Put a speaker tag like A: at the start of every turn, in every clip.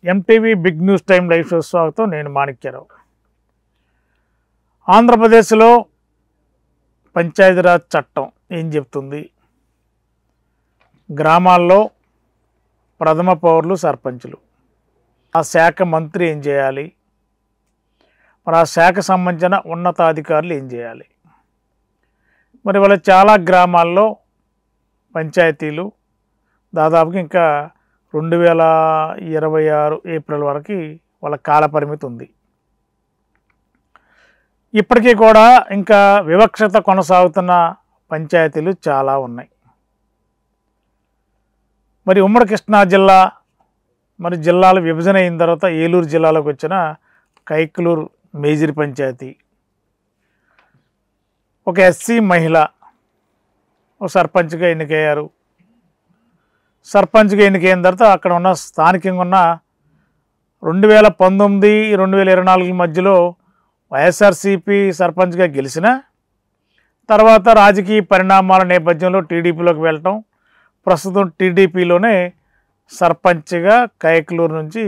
A: MTV big news time live show స్వాగతం. నేను మాణిక్యరావు. ఆంధ్రప్రదేశ్లో పంచాయతీరాజ్ చట్టం ఏం చెప్తుంది? గ్రామాల్లో ప్రథమ పౌరులు సర్పంచులు, ఆ శాఖ మంత్రి ఏం చేయాలి? మరి ఆ శాఖ సంబంధించిన ఉన్నతాధికారులు ఏం చేయాలి? మరి వాళ్ళ చాలా గ్రామాల్లో పంచాయతీలు దాదాపుగా ఇంకా 2026 ఏప్రిల్ వరకు వాళ్ళ కాల పరిమితి ఉంది. ఇప్పటికీ కూడా ఇంకా వివక్షత కొనసాగుతున్న పంచాయతీలు చాలా ఉన్నాయి. మరి ఉమ్మడి కృష్ణా జిల్లా, మరి జిల్లాల విభజన అయిన తర్వాత ఏలూరు జిల్లాలోకి వచ్చిన కైకలూరు మేజర్ పంచాయతీ, ఒక ఎస్సీ మహిళ ఒక సర్పంచ్గా ఎన్నికయ్యారు. సర్పంచ్గా ఎన్నికైన తర్వాత అక్కడ ఉన్న స్థానికంగా ఉన్న 2019-2024 మధ్యలో వైఎస్ఆర్సీపీ సర్పంచ్గా గెలిచిన తర్వాత రాజకీయ పరిణామాల నేపథ్యంలో టీడీపీలోకి వెళ్ళటం, ప్రస్తుతం టీడీపీలోనే సర్పంచ్గా కైకలూరు నుంచి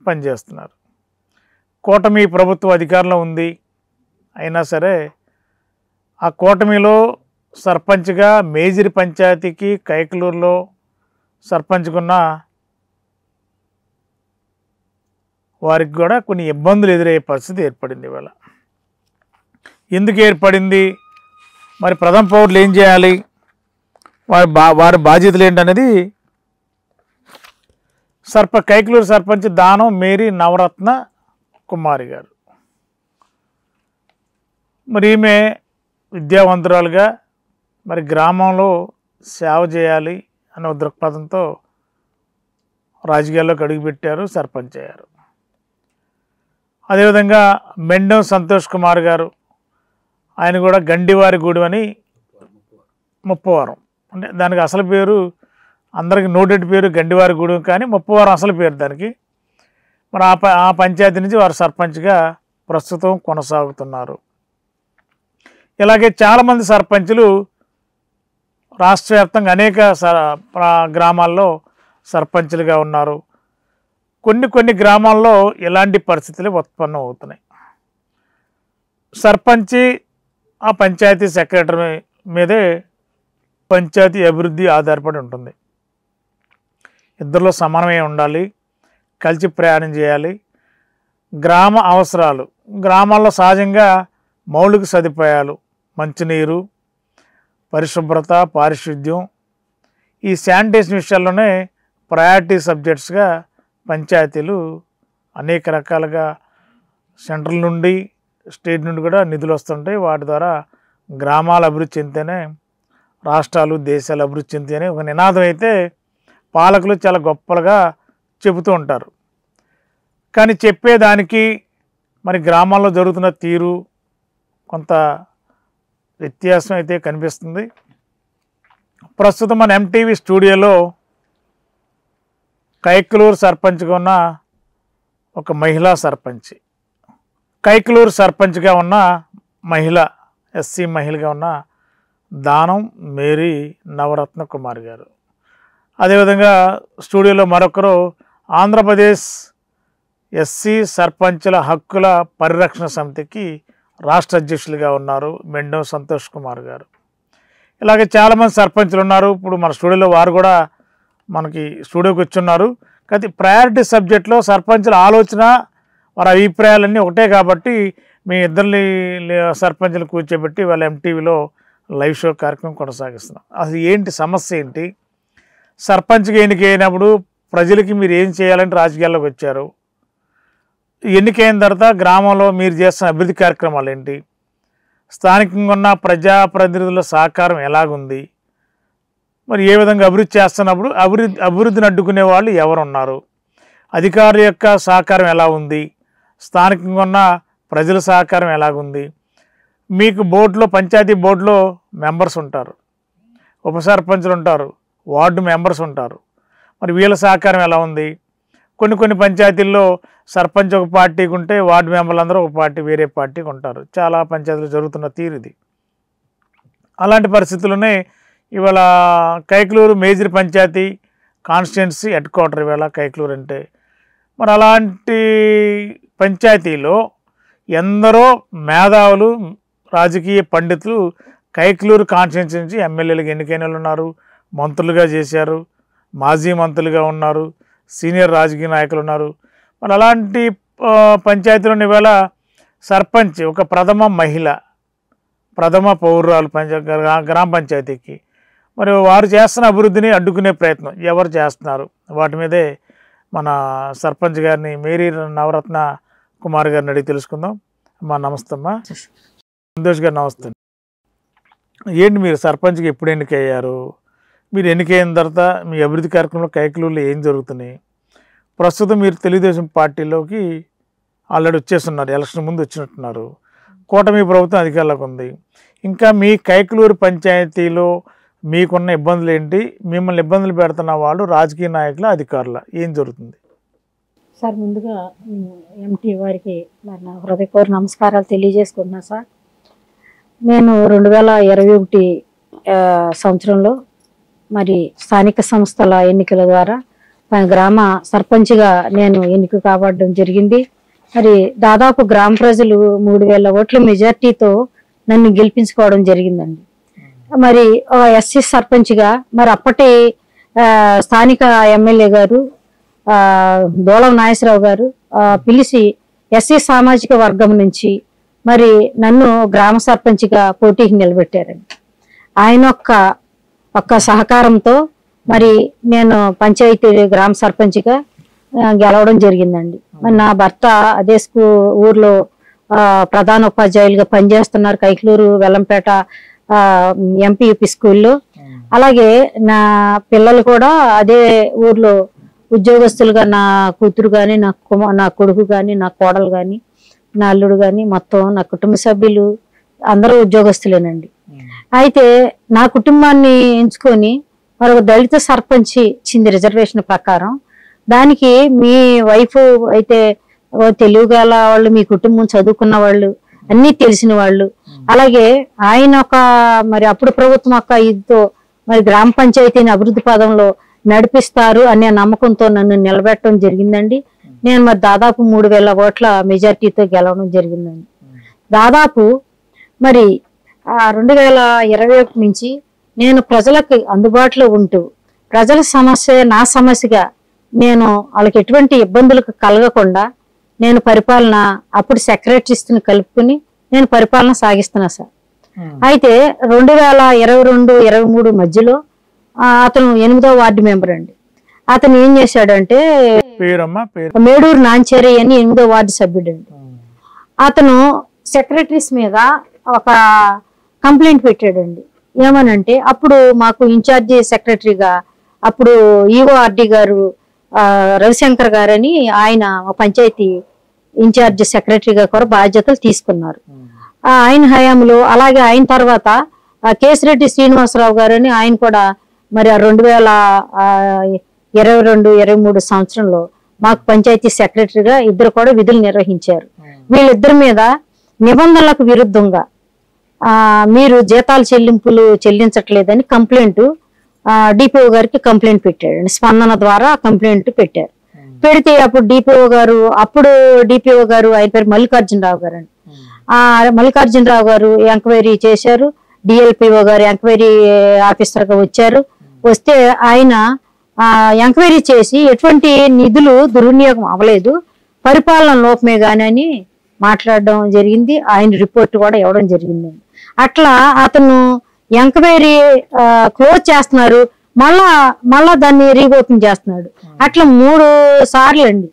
A: పనిచేస్తున్నారు. కూటమి ప్రభుత్వం అధికారంలో ఉంది. అయినా సరే ఆ కూటమిలో సర్పంచ్గా మేజర్ పంచాయతీకి కైకలూరులో సర్పంచ్కున్న వారికి కూడా కొన్ని ఇబ్బందులు ఎదురయ్యే పరిస్థితి ఏర్పడింది. ఇవాళ ఎందుకు ఏర్పడింది? మరి ప్రథమ పౌరులు ఏం చేయాలి? వారి బాధ్యతలు ఏంటనేది కైకలూరు సర్పంచ్ దానం మేరీ నవరత్న కుమారి గారు. మరి ఈమె విద్యావంతురాలుగా మరి గ్రామంలో సేవ చేయాలి అనే దృక్పథంతో రాజకీయాల్లోకి అడుగుపెట్టారు, సర్పంచ్ అయ్యారు. అదేవిధంగా మెండం సంతోష్ కుమార్ గారు, ఆయన కూడా గండివారి గూడెం అని ముప్పవరం, అంటే దానికి అసలు పేరు అందరికి నోటెడ్ పేరు గండివారి గూడెం, కానీ ముప్పవరం అసలు పేరు దానికి. మరి ఆ పంచాయతీ నుంచి వారు సర్పంచ్గా ప్రస్తుతం కొనసాగుతున్నారు. ఇలాగే చాలామంది సర్పంచులు రాష్ట్ర వ్యాప్తంగా అనేక గ్రామాల్లో సర్పంచులుగా ఉన్నారు. కొన్ని గ్రామాల్లో ఇలాంటి పరిస్థితులు ఉత్పన్నం అవుతున్నాయి. సర్పంచి ఆ పంచాయతీ సెక్రటరీ మీదే పంచాయతీ అభివృద్ధి ఆధారపడి ఉంటుంది. ఇద్దరిలో సమన్వయం ఉండాలి, కలిసి ప్రయాణం చేయాలి. గ్రామ అవసరాలు, గ్రామాల్లో సహజంగా మౌలిక సదుపాయాలు, మంచినీరు, పరిశుభ్రత, పారిశుద్ధ్యం, ఈ శానిటేషన్ విషయాల్లోనే ప్రయారిటీ సబ్జెక్ట్స్గా పంచాయతీలు అనేక రకాలుగా సెంట్రల్ నుండి స్టేట్ నుండి కూడా నిధులు వస్తుంటాయి. వాటి ద్వారా గ్రామాల అభివృద్ధి చెందితేనే రాష్ట్రాలు, దేశాలు అభివృద్ధి చెందితేనే ఒక నినాదం అయితే పాలకులు చాలా గొప్పలుగా చెబుతూ ఉంటారు. కానీ చెప్పేదానికి మరి గ్రామాల్లో జరుగుతున్న తీరు కొంత వ్యత్యాసం అయితే కనిపిస్తుంది. ప్రస్తుతం మన ఎంటీవీ స్టూడియోలో కైకలూరు సర్పంచ్గా ఉన్న ఒక మహిళా సర్పంచ్, కైకలూరు సర్పంచ్గా ఉన్న మహిళ, ఎస్సీ మహిళగా ఉన్న దానం మేరీ నవరత్న కుమార్ గారు. అదేవిధంగా స్టూడియోలో మరొకరు ఆంధ్రప్రదేశ్ ఎస్సీ సర్పంచుల హక్కుల పరిరక్షణ సమితికి రాష్ట్ర అధ్యక్షులుగా ఉన్నారు మెండం సంతోష్ కుమార్ గారు. ఇలాగే చాలామంది సర్పంచులు ఉన్నారు. ఇప్పుడు మన స్టూడియోలో వారు కూడా మనకి స్టూడియోకి వచ్చున్నారు. కానీ ప్రయారిటీ సబ్జెక్ట్లో సర్పంచుల ఆలోచన, వారి అభిప్రాయాలన్నీ ఒకటే కాబట్టి మీ ఇద్దరిని సర్పంచులు కూర్చోబెట్టి వాళ్ళ ఎంటీవీలో లైవ్ షో కార్యక్రమం కొనసాగిస్తున్నాం. అసలు ఏంటి సమస్య ఏంటి? సర్పంచ్గా ఎన్నికైనప్పుడు ప్రజలకి మీరు ఏం చేయాలంటే రాజకీయాల్లోకి వచ్చారు. ఎన్నికైన తర్వాత గ్రామంలో మీరు చేస్తున్న అభివృద్ధి కార్యక్రమాలు ఏంటి? స్థానికంగా ఉన్న ప్రజాప్రతినిధుల సహకారం ఎలాగుంది? మరి ఏ విధంగా అభివృద్ధి చేస్తున్నప్పుడు అభివృద్ధిని అడ్డుకునే వాళ్ళు ఎవరున్నారు? అధికారుల యొక్క సహకారం ఎలా ఉంది? స్థానికంగా ఉన్న ప్రజల సహకారం ఎలాగుంది? మీకు బోర్డులో, పంచాయతీ బోర్డులో మెంబర్స్ ఉంటారు, ఉప సర్పంచులు ఉంటారు, వార్డు మెంబర్స్ ఉంటారు. మరి వీళ్ళ సహకారం ఎలా ఉంది? కొన్ని పంచాయతీల్లో సర్పంచ్ ఒక పార్టీకి ఉంటే వార్డు మెంబర్లు అందరూ ఒక పార్టీ, వేరే పార్టీకి ఉంటారు. చాలా పంచాయతీలు జరుగుతున్న తీరు ఇది. అలాంటి పరిస్థితుల్లోనే ఇవాళ Kaikaluru major panchayati constituency head quarter ఇవాళ కైకలూరు అంటే మరి అలాంటి పంచాయతీలో ఎందరో మేధావులు రాజకీయ పండితులు కైకలూరు కాన్స్టిట్యున్సీ నుంచి ఎమ్మెల్యేలుగా ఎన్నికైన వాళ్ళు ఉన్నారు, మంత్రులుగా చేశారు, మాజీ మంత్రులుగా ఉన్నారు, సీనియర్ రాజకీయ నాయకులు ఉన్నారు. మరి అలాంటి పంచాయతీలో ఇవాళ సర్పంచ్ ఒక ప్రథమ పౌరురాలు గ్రామ పంచాయతీకి మరి వారు చేస్తున్న అభివృద్ధిని అడ్డుకునే ప్రయత్నం ఎవరు చేస్తున్నారు? వాటి మీదే మన సర్పంచ్ గారిని మేరీ నవరత్న కుమార్ గారిని అడిగి తెలుసుకుందాం. అమ్మా నమస్తే. అమ్మా సంతోష్ గారు నమస్తే. ఏంటి మీరు సర్పంచ్కి ఎప్పుడు ఎన్నికయ్యారు? మీరు ఎన్నికైన తర్వాత మీ అభివృద్ధి కార్యక్రమంలో కైకలూరులో ఏం జరుగుతున్నాయి? ప్రస్తుతం మీరు తెలుగుదేశం పార్టీలోకి ఆల్రెడీ వచ్చేస్తున్నారు, ఎలక్షన్ ముందు వచ్చినట్టున్నారు, కూటమి ప్రభుత్వం అధికారంలోకి ఉంది. ఇంకా మీ కైకలూరు పంచాయతీలో మీకున్న ఇబ్బందులు ఏంటి? మిమ్మల్ని ఇబ్బందులు పెడుతున్న వాళ్ళు రాజకీయ నాయకుల, అధికారుల, ఏం జరుగుతుంది?
B: సార్ ముందుగా ఎంటీ వారికి మరి నా హృదయపూర్వక నమస్కారాలు తెలియజేసుకుంటున్నా సార్. నేను 2021 సంవత్సరంలో మరి స్థానిక సంస్థల ఎన్నికల ద్వారా గ్రామ సర్పంచ్గా నేను ఎన్నిక కాబడడం జరిగింది. మరి దాదాపు గ్రామ ప్రజలు 3000 ఓట్ల మెజార్టీతో నన్ను గెలిపించుకోవడం జరిగిందండి. మరి ఎస్సీ సర్పంచ్గా మరి అప్పటి స్థానిక ఎమ్మెల్యే గారు దోళం నాగేశ్వరరావు గారు పిలిచి ఎస్సీ సామాజిక వర్గం నుంచి మరి నన్ను గ్రామ సర్పంచ్గా పోటీకి నిలబెట్టారండి. ఆయన ఒక్క సహకారంతో మరి నేను పంచాయతీ గ్రామ సర్పంచ్గా గెలవడం జరిగిందండి. మరి నా భర్త అదే ఊర్లో ప్రధాన ఉపాధ్యాయులుగా పనిచేస్తున్నారు కైకలూరు వెల్లంపేట ఎంపీయూపీ స్కూల్లో. అలాగే నా పిల్లలు కూడా అదే ఊర్లో ఉద్యోగస్తులుగా, నా కూతురు కానీ నా కొడుకు కానీ నా కోడలు కానీ నా అల్లుడు కానీ మొత్తం నా కుటుంబ సభ్యులు అందరూ ఉద్యోగస్తులేనండి. అయితే నా కుటుంబాన్ని ఎంచుకొని మరొక దళిత సర్పంచ్ ఇచ్చింది రిజర్వేషన్ ప్రకారం. దానికి మీ వైఫ్ అయితే తెలివిగల వాళ్ళు, మీ కుటుంబం చదువుకున్న వాళ్ళు, అన్ని తెలిసిన వాళ్ళు, అలాగే ఆయన మరి అప్పుడు ప్రభుత్వం ఇదితో మరి గ్రామ పంచాయతీని అభివృద్ధి పదంలో నడిపిస్తారు అనే నమ్మకంతో నన్ను నిలబెట్టడం జరిగిందండి. నేను మరి దాదాపు 3000 ఓట్ల మెజార్టీతో గెలవడం జరిగిందండి. దాదాపు మరి 2021 నుంచి నేను ప్రజలకు అందుబాటులో ఉంటూ ప్రజల సమస్య నా సమస్యగా నేను వాళ్ళకి ఎటువంటి ఇబ్బందులకు కలగకుండా నేను పరిపాలన అప్పుడు సెక్రటరీస్ని కలుపుకుని నేను పరిపాలన సాగిస్తున్నా సార్. అయితే 2022-23 మధ్యలో అతను 8వ వార్డు మెంబర్ అండి. అతను ఏం చేశాడంటే మేడూరు నాంచేరి అని 8వ వార్డు సభ్యుడు అండి. అతను సెక్రటరీస్ మీద ఒక కంప్లైంట్ పెట్టాడండి. ఏమనంటే అప్పుడు మాకు ఇన్ఛార్జి సెక్రటరీగా అప్పుడు ఈఓఆర్డి గారు రవిశంకర్ గారని ఆయన పంచాయతీ ఇన్ఛార్జి సెక్రటరీగా కూడా బాధ్యతలు తీసుకున్నారు ఆయన హయాంలో. అలాగే ఆయన తర్వాత కేసిరెడ్డి శ్రీనివాసరావు గారని ఆయన కూడా మరి 2022-23 సంవత్సరంలో మాకు పంచాయతీ సెక్రటరీగా ఇద్దరు కూడా విధులు నిర్వహించారు. వీళ్ళిద్దరి మీద నిబంధనలకు విరుద్ధంగా మీరు జీతాలు చెల్లించట్లేదని కంప్లైంట్ డిపిఓ గారికి కంప్లైంట్ పెట్టాడు. స్పందన ద్వారా కంప్లైంట్ పెట్టారు. పెడితే అప్పుడు డిపిఓ గారు ఆయన పేరు మల్లికార్జునరావు గారు అండి. మల్లికార్జునరావు గారు ఎంక్వైరీ చేశారు. డిఎల్పిఓ గారు ఎంక్వైరీ ఆఫీసర్గా వచ్చారు. వస్తే ఆయన ఎంక్వైరీ చేసి ఎటువంటి నిధులు దుర్వినియోగం అవ్వలేదు, పరిపాలన లోపమే కానీ మాట్లాడడం జరిగింది. ఆయన రిపోర్ట్ కూడా ఇవ్వడం జరిగిందండి. అట్లా అతను ఎంక్వైరీ క్లోజ్ చేస్తున్నారు, మళ్ళా దాన్ని రీఓపెన్ చేస్తున్నాడు. అట్లా 3 సార్లు అండి.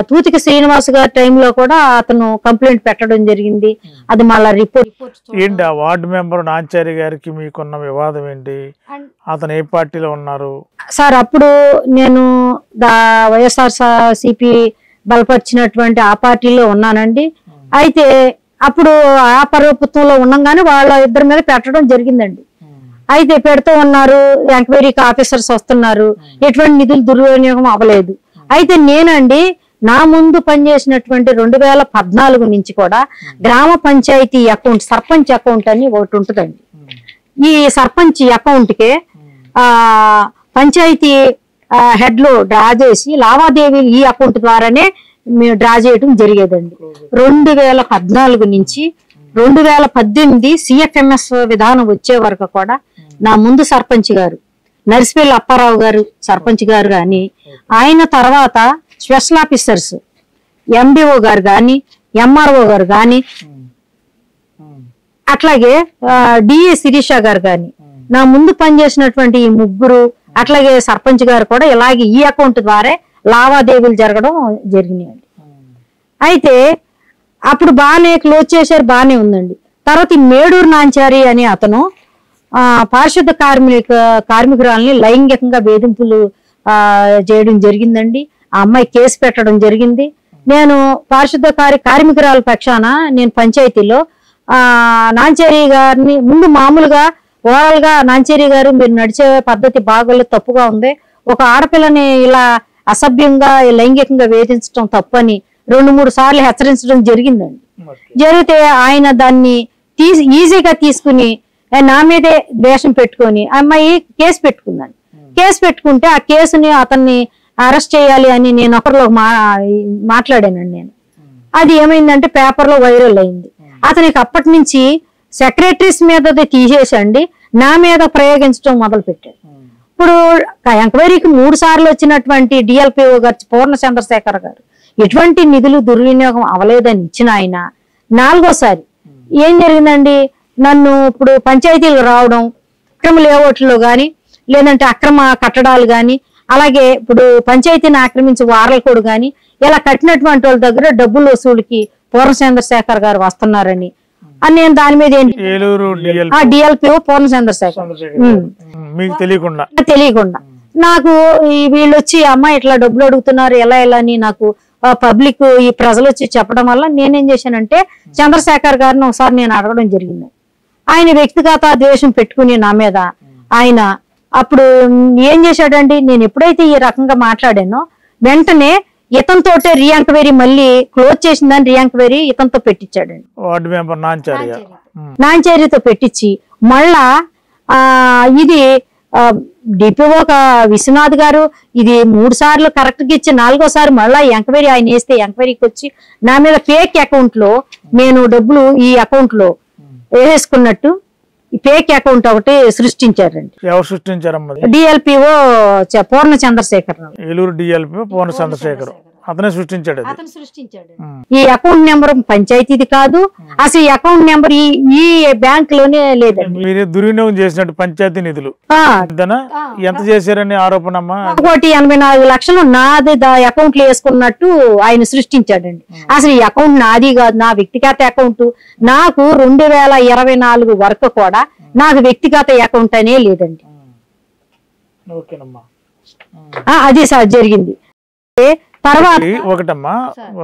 B: తూతికి శ్రీనివాస్ గారి టైంలో కూడా అతను కంప్లైంట్ పెట్టడం జరిగింది. అది మళ్ళా రిపోర్ట్
A: ఏంటి? ఆ వార్డు మెంబర్ నాంచారి గారికి మీకున్న వివాదం ఏంటి? అతను ఏ పార్టీలో ఉన్నారు
B: సార్? అప్పుడు నేను వైఎస్ఆర్సీపీ బలపరిచినటువంటి ఆ పార్టీలో ఉన్నానండి. అయితే అప్పుడు ఆ ప్రభుత్వంలో ఉండగానే వాళ్ళ ఇద్దరి మీద పెట్టడం జరిగిందండి. అయితే పెడుతూ ఉన్నారు, ఎంక్వైరీకి ఆఫీసర్స్ వస్తున్నారు, ఎటువంటి నిధులు దుర్వినియోగం అవ్వలేదు. అయితే నేనండి నా ముందు పనిచేసినటువంటి 2014 నుంచి కూడా గ్రామ పంచాయతీ అకౌంట్, సర్పంచ్ అకౌంట్ అని ఒకటి ఉంటుందండి. ఈ సర్పంచ్ అకౌంట్కే పంచాయతీ హెడ్ లో డ్రా చేసి లావాదేవీలు ఈ అకౌంట్ ద్వారానే మేము డ్రా చేయడం జరిగేదండి. 2014 నుంచి 2018 సిఎఫ్ఎంఎస్ విధానం వచ్చే వరకు కూడా నా ముందు సర్పంచ్ గారు నర్సిపల్లి అప్పారావు గారు సర్పంచ్ గారు కానీ, ఆయన తర్వాత స్పెషల్ ఆఫీసర్స్ ఎండిఓ గారు కానీ, ఎంఆర్ఓ గారు కానీ, అట్లాగే డిఏ శిరీష గారు కానీ, నా ముందు పనిచేసినటువంటి ఈ ముగ్గురు, అట్లాగే సర్పంచ్ గారు కూడా ఇలాగే ఈ అకౌంట్ ద్వారా లావాదేవీలు జరగడం జరిగినాయండి. అయితే అప్పుడు బాగానే క్లోజ్ చేశారు, బాగానే ఉందండి. తర్వాత ఈ మేడూరు నాంచారి అని అతను పారిశుద్ధ కార్మికురాలని లైంగికంగా వేధింపులు చేయడం జరిగిందండి. ఆ అమ్మాయి కేసు పెట్టడం జరిగింది. నేను పారిశుద్ధ కార్మికురాల పక్షాన నేను పంచాయతీలో నాంచేరి గారిని ముందు మామూలుగా ఓవరాల్ గా నాంచేరి గారు మీరు నడిచే పద్ధతి బాగోలేదు, తప్పుగా ఉంది, ఒక ఆడపిల్లని ఇలా అసభ్యంగా లైంగికంగా వేధించడం తప్పని 2-3 సార్లు హెచ్చరించడం జరిగిందండి. జరిగితే ఆయన దాన్ని ఈజీగా తీసుకుని నా మీదే ద్వేషం పెట్టుకొని అమ్మాయి కేసు పెట్టుకుందండి. కేసు పెట్టుకుంటే ఆ కేసుని అతన్ని అరెస్ట్ చేయాలి అని నేను ఒకరిలో మాట్లాడానండి. నేను అది ఏమైందంటే పేపర్లో వైరల్ అయింది. అతనికి అప్పటి నుంచి సెక్రటరీస్ మీద తీసేసండి నా మీద ప్రయోగించడం మొదలు పెట్టాడు. ఇప్పుడు ఎంక్వైరీకి 3 సార్లు వచ్చినటువంటి డిఎల్పిఓ గారు పూర్ణ చంద్రశేఖర్ గారు ఎటువంటి నిధులు దుర్వినియోగం అవలేదని ఇచ్చిన ఆయన 4వసారి ఏం జరిగిందండి, నన్ను ఇప్పుడు పంచాయతీలు రావడం, అక్రమ లేఅవుట్లో కానీ లేదంటే అక్రమ కట్టడాలు కానీ, అలాగే ఇప్పుడు పంచాయతీని ఆక్రమించి వారలకోడు కానీ ఇలా కట్టినటువంటి వాళ్ళ దగ్గర డబ్బులు వసూలుకి పూర్ణ చంద్రశేఖర్ గారు వస్తున్నారని నేను దాని మీద ఏంటి డిఎల్పిఓ పూర్ణ చంద్రశేఖర్ తెలియకుండా నాకు వీళ్ళు వచ్చి అమ్మాయి ఇట్లా డబ్బులు అడుగుతున్నారు ఎలా అని నాకు పబ్లిక్ ఈ ప్రజలు వచ్చి చెప్పడం వల్ల నేనేం చేశానంటే చంద్రశేఖర్ గారిని ఒకసారి నేను అడగడం జరిగింది. ఆయన వ్యక్తిగత ద్వేషం పెట్టుకుని నా మీద ఆయన అప్పుడు ఏం చేశాడండి, నేను ఎప్పుడైతే ఈ రకంగా మాట్లాడానో వెంటనే ఇతనితోటే రీఎంక్వైరీ మళ్ళీ క్లోజ్ చేసిందని రీఎంక్వైరీ ఇతనితో పెట్టించాడండి. నాంచేరితో పెట్టించి మళ్ళా ఇది డిపిఓ విశ్వనాథ్ గారు ఇది 3 సార్లు కరెక్ట్ గా ఇచ్చి 4వసారి మళ్ళా ఎంక్వైరీ ఆయన వేస్తే ఎంక్వైరీకి వచ్చి నా మీద ఫేక్ అకౌంట్ లో నేను డబ్బులు ఈ అకౌంట్ లో వేసుకున్నట్టు ఫేక్ అకౌంట్ ఒకటి సృష్టించారండి.
A: ఎవరు సృష్టించారమ్మా?
B: డిఎల్పిఓ పూర్ణ చంద్రశేఖర్,
A: ఏలూరు డిఎల్పిఓ పూర్ణ చంద్రశేఖర్ అతనే సృష్టించాడు.
B: ఈ అకౌంట్ నెంబర్ పంచాయతీది కాదు, అసలు ఈ అకౌంట్ నెంబర్ ఈ బ్యాంక్ లోనే లేదండి.
A: మీరు దుర్వినియోగం చేసినట్టు పంచాయతీ నిధులు ఎంత చేశారని ఆరోపణ?
B: 1.84 లక్షలు నాది అకౌంట్ లో వేసుకున్నట్టు ఆయన సృష్టించాడండి. అసలు ఈ అకౌంట్ నాది కాదు, నా వ్యక్తిగత అకౌంట్. నాకు 2024 వరకు కూడా నాకు వ్యక్తిగత అకౌంట్ అనే లేదండి. అది సార్ జరిగింది. తర్వాత
A: ఒకటమ్మా,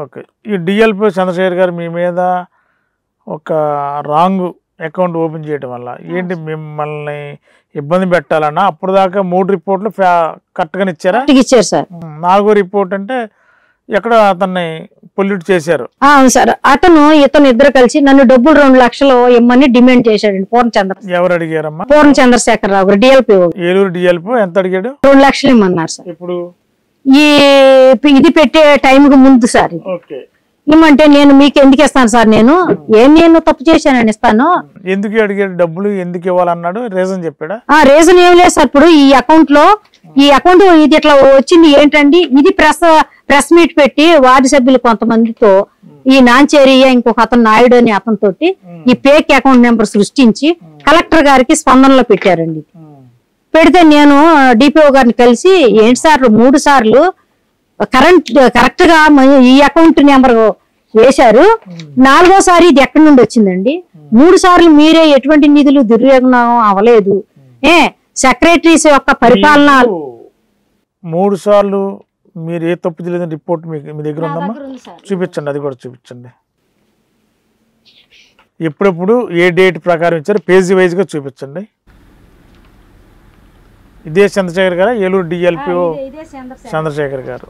A: ఓకే, ఈ డిఎల్పి చంద్రశేఖర్ గారు మీ మీద ఒక రాంగ్ అకౌంట్ ఓపెన్ చేయడం వల్ల ఏంటి మిమ్మల్ని ఇబ్బంది పెట్టాలన్నా అప్పుడు దాకా 3 రిపోర్ట్లు కరెక్ట్గానే ఇచ్చారా?
B: ఇచ్చారు సార్.
A: 4వ రిపోర్ట్ అంటే ఎక్కడ అతన్ని పొల్యూట్ చేశారు.
B: అవును సార్, ఇతను ఇద్దరు కలిసి నన్ను డబ్బులు 2 లక్షలు ఇమ్మని డిమాండ్ చేశాడండి.
A: ఎవరు అడిగారమ్మా?
B: పూర్ణ చంద్రశేఖర్ రావు గారు డిఎల్పిఓ,
A: ఏలూరు డిఎల్పిఓ. ఎంత అడిగాడు?
B: 2 లక్షలు ఇమ్మన్నారు సార్.
A: ఇప్పుడు
B: ఇది పెట్టే టైంకి ముందు సార్ ఇమ్మంటే నేను మీకు ఎందుకు ఇస్తాను సార్, నేను తప్పు చేశానని ఇస్తాను.
A: ఎందుకు అడిగాడు డబ్బులు, ఎందుకు ఇవ్వాలన్నాడు? రీజన్ చెప్పాడా?
B: రీజన్ ఏం లేదు సార్. ఇప్పుడు ఈ అకౌంట్ ఇది ఇట్లా వచ్చింది ఏంటండి, ఇది ప్రెస్ మీట్ పెట్టి వార్డు సభ్యులు కొంతమందితో ఈ నాంచేరియా ఇంకొక అతను నాయుడు అని అతనితోటి ఈ ఫేక్ అకౌంట్ నెంబర్ సృష్టించి కలెక్టర్ గారికి స్పందనలో పెట్టారండి. పెడితే నేను డిపిఓ గారిని కలిసి ఏంటి సార్ 3 సార్లు కరెక్ట్ గా ఈ అకౌంట్ నెంబర్ వేశారు, 4వసారి ఇది ఎక్కడి నుండి వచ్చిందండి, 3 సార్లు మీరే ఎటువంటి నిధులు దుర్వినియోగం అవ్వలేదు, సెక్రటరీస్ యొక్క పరిపాలన
A: 3 సార్లు మీరు ఏ తప్పు చేయలేదని రిపోర్ట్ మీ దగ్గర ఉందమ్మా? చూపించండి, అది కూడా చూపించండి. ఎప్పుడెప్పుడు ఏ డేట్ ప్రకారం ఇచ్చారు పేజీ వైజ్ గా చూపించండి. ఇదే చంద్రశేఖర్ గారు, ఏలూరు డిఎల్పిఓ చంద్రశేఖర్ గారు.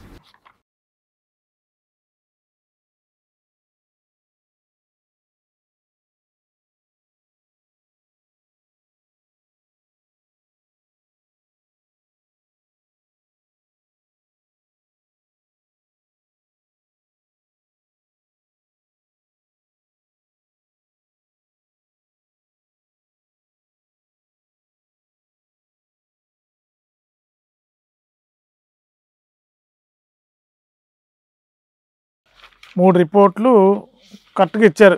A: 3 రిపోర్ట్లు కరెక్ట్గా ఇచ్చారు,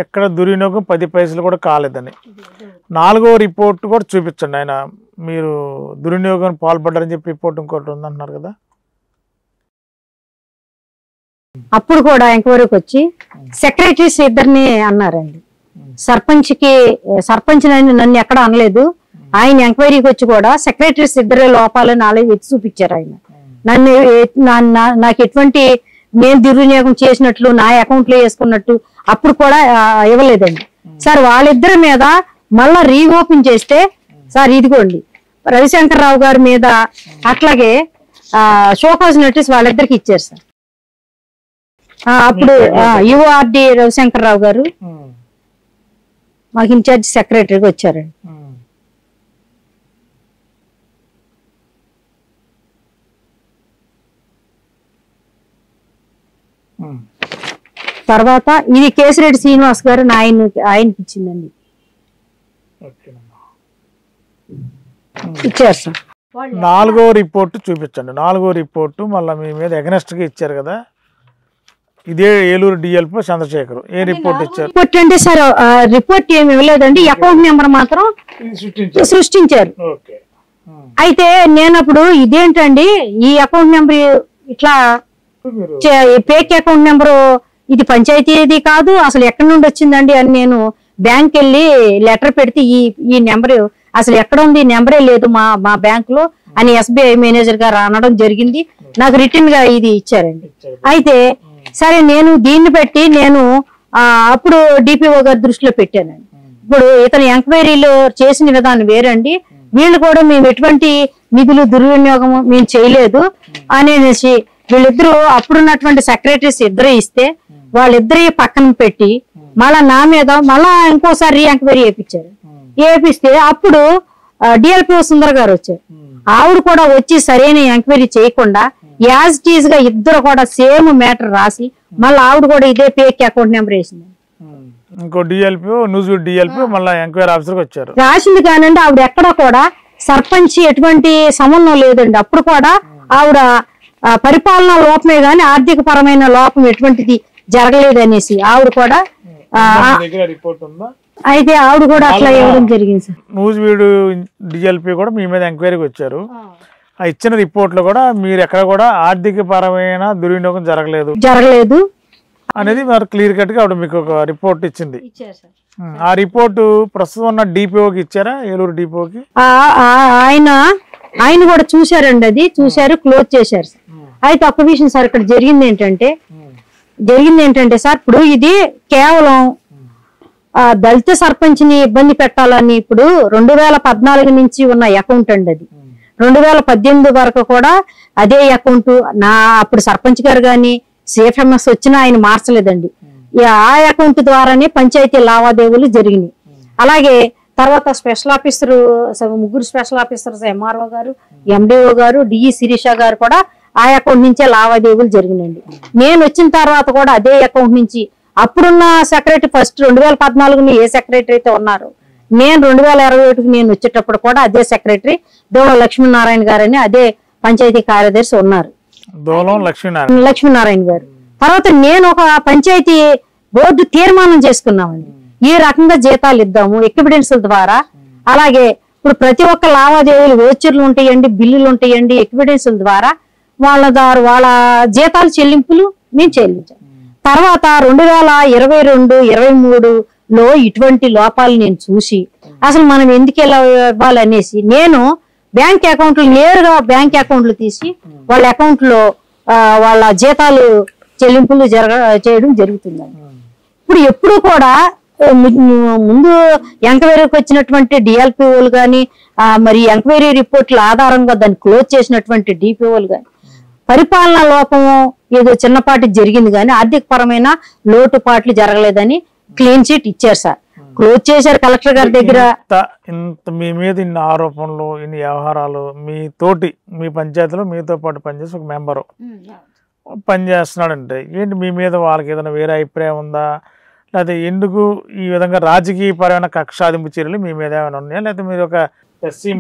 A: ఎక్కడ దుర్వినియోగం 10 పైసలు కూడా కాలేదని. 4వ రిపోర్ట్ కూడా చూపించండి. ఆయన మీరు దుర్వినియోగం పాల్పడ్డారని చెప్పి రిపోర్ట్ ఇంకోటి ఉందంటున్నారు కదా.
B: అప్పుడు కూడా ఎంక్వైరీకి వచ్చి సెక్రటరీస్ ఇద్దరిని అన్నారండి. సర్పంచ్ నన్ను ఎక్కడ అనలేదు. ఆయన ఎంక్వైరీకి వచ్చి కూడా సెక్రటరీస్ ఇద్దరే లోపాలని నాలుగు ఎత్తి చూపించారు. ఆయన నాకు ఎటువంటి నేను దుర్వినియోగం చేసినట్లు నా అకౌంట్ లో వేసుకున్నట్టు అప్పుడు కూడా ఇవ్వలేదండి సార్. వాళ్ళిద్దరి మీద మళ్ళా రీఓపెన్ చేస్తే సార్ ఇదిగోండి రవిశంకర్రావు గారి మీద అట్లాగే షోకాజ్ నోటీస్ వాళ్ళిద్దరికి ఇచ్చారు సార్. అప్పుడు యుఆర్డి రవిశంకర్రావు గారు మాకు ఇన్ఛార్జ్ సెక్రటరీగా వచ్చారండి. తర్వాత ఇది కేసిరెడ్డి శ్రీనివాస్ గారు ఆయనకి ఇచ్చిందండి, ఇచ్చారు సార్.
A: 4వ రిపోర్ట్ చూపించండి. 4వ రిపోర్టు మళ్ళీ మీ మీద ఎగనెస్ట్గా ఇచ్చారు కదా. ఇదే ఏలూరు డిఎల్పీ చంద్రశేఖర్ ఏ రిపోర్ట్ ఇచ్చారు?
B: రిపోర్ట్ అంటే సార్ రిపోర్ట్ ఏమి ఇవ్వలేదండి, అకౌంట్ నెంబర్ మాత్రం సృష్టించారు. అయితే నేను అప్పుడు ఇదేంటండి ఈ అకౌంట్ నెంబర్ ఇట్లా ఫేక్ అకౌంట్ నెంబరు, ఇది పంచాయతీది కాదు అసలు ఎక్కడి నుండి వచ్చిందండి అని నేను బ్యాంక్ వెళ్ళి లెటర్ పెడితే ఈ నెంబర్ అసలు ఎక్కడ ఉంది, నెంబరే లేదు మా బ్యాంక్ లో అని ఎస్బీఐ మేనేజర్ గారు అనడం జరిగింది. నాకు రిటర్న్ గా ఇది ఇచ్చారండి. అయితే సరే నేను దీన్ని పెట్టి నేను అప్పుడు డిపిఓ గారి దృష్టిలో పెట్టానండి. ఇప్పుడు ఇతను ఎంక్వైరీలో చేసిన విధానం వేరండి, వీళ్ళు కూడా మేము ఎటువంటి నిధులు దుర్వినియోగం మేము చేయలేదు అనేసి వీళ్ళిద్దరూ అప్పుడున్నటువంటి సెక్రటరీస్ ఇద్దరు ఇస్తే వాళ్ళిద్దరి పక్కన పెట్టి మళ్ళా నా మీద మళ్ళా ఇంకోసారి ఎంక్వైరీ చేయించారు. చేపిస్తే అప్పుడు డిఎల్పిఓ సుందర్ గారు వచ్చారు. ఆవిడ కూడా వచ్చి సరైన ఎంక్వైరీ చేయకుండా యాజ్ టీజ్ గా ఇద్దరు కూడా సేమ్ మ్యాటర్ రాసి మళ్ళీ ఆవిడ కూడా ఇదే ఫేక్ అకౌంట్ నెంబర్ వేసింది.
A: ఇంకో డిఎల్పిఓ న్యూజివీడ్ డిఎల్పిఓ మళ్ళీ ఎంక్వైరీ ఆఫీసర్కి వచ్చారు.
B: రాసింది కానండి ఆవిడ ఎక్కడ కూడా సర్పంచ్ ఎటువంటి సంబంధం లేదండి. అప్పుడు కూడా ఆవిడ పరిపాలనా లోపమే గాని ఆర్థిక పరమైన లోపం ఎటువంటిది జరగలేదు అనేసి ఆవిడ కూడా అయితే ఆవిడ కూడా అట్లా ఇవ్వడం జరిగింది సార్.
A: న్యూజివీడ్ డిఎల్పీ కూడా మీ మీద ఎంక్వైరీకి వచ్చారు. ఆ ఇచ్చిన రిపోర్ట్ లో కూడా మీరు ఎక్కడ కూడా ఆర్థిక పరమైన దుర్వినియోగం జరగలేదు అనేది మరి క్లియర్ కట్ గా ఆవిడ మీకు ఒక రిపోర్ట్ ఇచ్చింది. ఆ రిపోర్టు ప్రస్తుతం ఉన్న డిపిఓకి ఇచ్చారా, ఏలూరు డిపిఓకి?
B: ఆయన కూడా చూశారండి, అది చూశారు, క్లోజ్ చేశారు సార్. అయితే ఒక్క విషయం సార్, ఇక్కడ జరిగింది ఏంటంటే సార్, ఇప్పుడు ఇది కేవలం దళిత సర్పంచ్ ని ఇబ్బంది పెట్టాలని ఇప్పుడు 2014 నుంచి ఉన్న అకౌంట్ అండి. అది 2018 వరకు కూడా అదే అకౌంట్. అప్పుడు సర్పంచ్ గారు గాని సిఎఫ్ఎంఎస్ వచ్చినా ఆయన మార్చలేదండి. ఆ అకౌంట్ ద్వారానే పంచాయతీ లావాదేవీలు జరిగినాయి. అలాగే తర్వాత స్పెషల్ ఆఫీసర్, ముగ్గురు స్పెషల్ ఆఫీసర్స్, ఎంఆర్ఓ గారు, ఎండిఓ గారు, డిఈ శిరీష గారు కూడా ఆ అకౌంట్ నుంచే లావాదేవీలు జరిగినాయండి. నేను వచ్చిన తర్వాత కూడా అదే అకౌంట్ నుంచి అప్పుడున్న సెక్రటరీ ఫస్ట్ 2014 ఏ సెక్రటరీ అయితే ఉన్నారో, నేను 2021 నేను వచ్చేటప్పుడు కూడా అదే సెక్రటరీ దోళ లక్ష్మీనారాయణ గారని అదే పంచాయతీ కార్యదర్శి ఉన్నారు, లక్ష్మీనారాయణ గారు. తర్వాత నేను ఒక పంచాయతీ బోర్డు తీర్మానం చేసుకున్నామండి, ఈ రకంగా జీతాలు ఇద్దాము ఎక్విడెన్స్ ద్వారా. అలాగే ఇప్పుడు ప్రతి ఒక్క లావాదేవీలు ఓచర్లు ఉంటాయండి, బిల్లులు ఉంటాయండి, ఎక్విడెన్స్ ద్వారా వాళ్ళ జీతాలు చెల్లింపులు మేము చెల్లించాం. తర్వాత 2022-23లో ఇటువంటి లోపాలు నేను చూసి అసలు మనం ఎందుకు ఎలా ఇవ్వాలనేసి నేను బ్యాంక్ అకౌంట్లు నేరుగా బ్యాంక్ అకౌంట్లు తీసి వాళ్ళ అకౌంట్ లో వాళ్ళ జీతాలు చెల్లింపులు చేయడం జరుగుతుందండి. ఇప్పుడు ఎప్పుడు కూడా ముందు ఎంక్వైరీకి వచ్చినటువంటి డిఎల్పిఓలు కానీ మరి ఎంక్వైరీ రిపోర్ట్ల ఆధారంగా దాన్ని క్లోజ్ చేసినటువంటి డిపిఓలు కానీ పరిపాలనా లోపము ఏదో చిన్నపాటి జరిగింది కానీ ఆర్థిక పరమైన లోటుపాట్లు జరగలేదని క్లీన్ చిట్ ఇచ్చారు సార్, క్లోజ్ చేశారు కలెక్టర్ గారి దగ్గర.
A: మీ మీద ఇన్ని ఆరోపణలు, ఇన్ని వ్యవహారాలు, మీ పంచాయతీలో మీతో పాటు పనిచేసి ఒక మెంబరు పనిచేస్తున్నాడంటే ఏంటి మీ మీద వాళ్ళకి ఏదైనా వేరే అభిప్రాయం ఉందా, లేకపోతే ఎందుకు ఈ విధంగా రాజకీయపరమైన కక్షాదింపు చర్యలు మీ మీద ఏమైనా ఉన్నాయా, లేకపోతే మీరు ఒక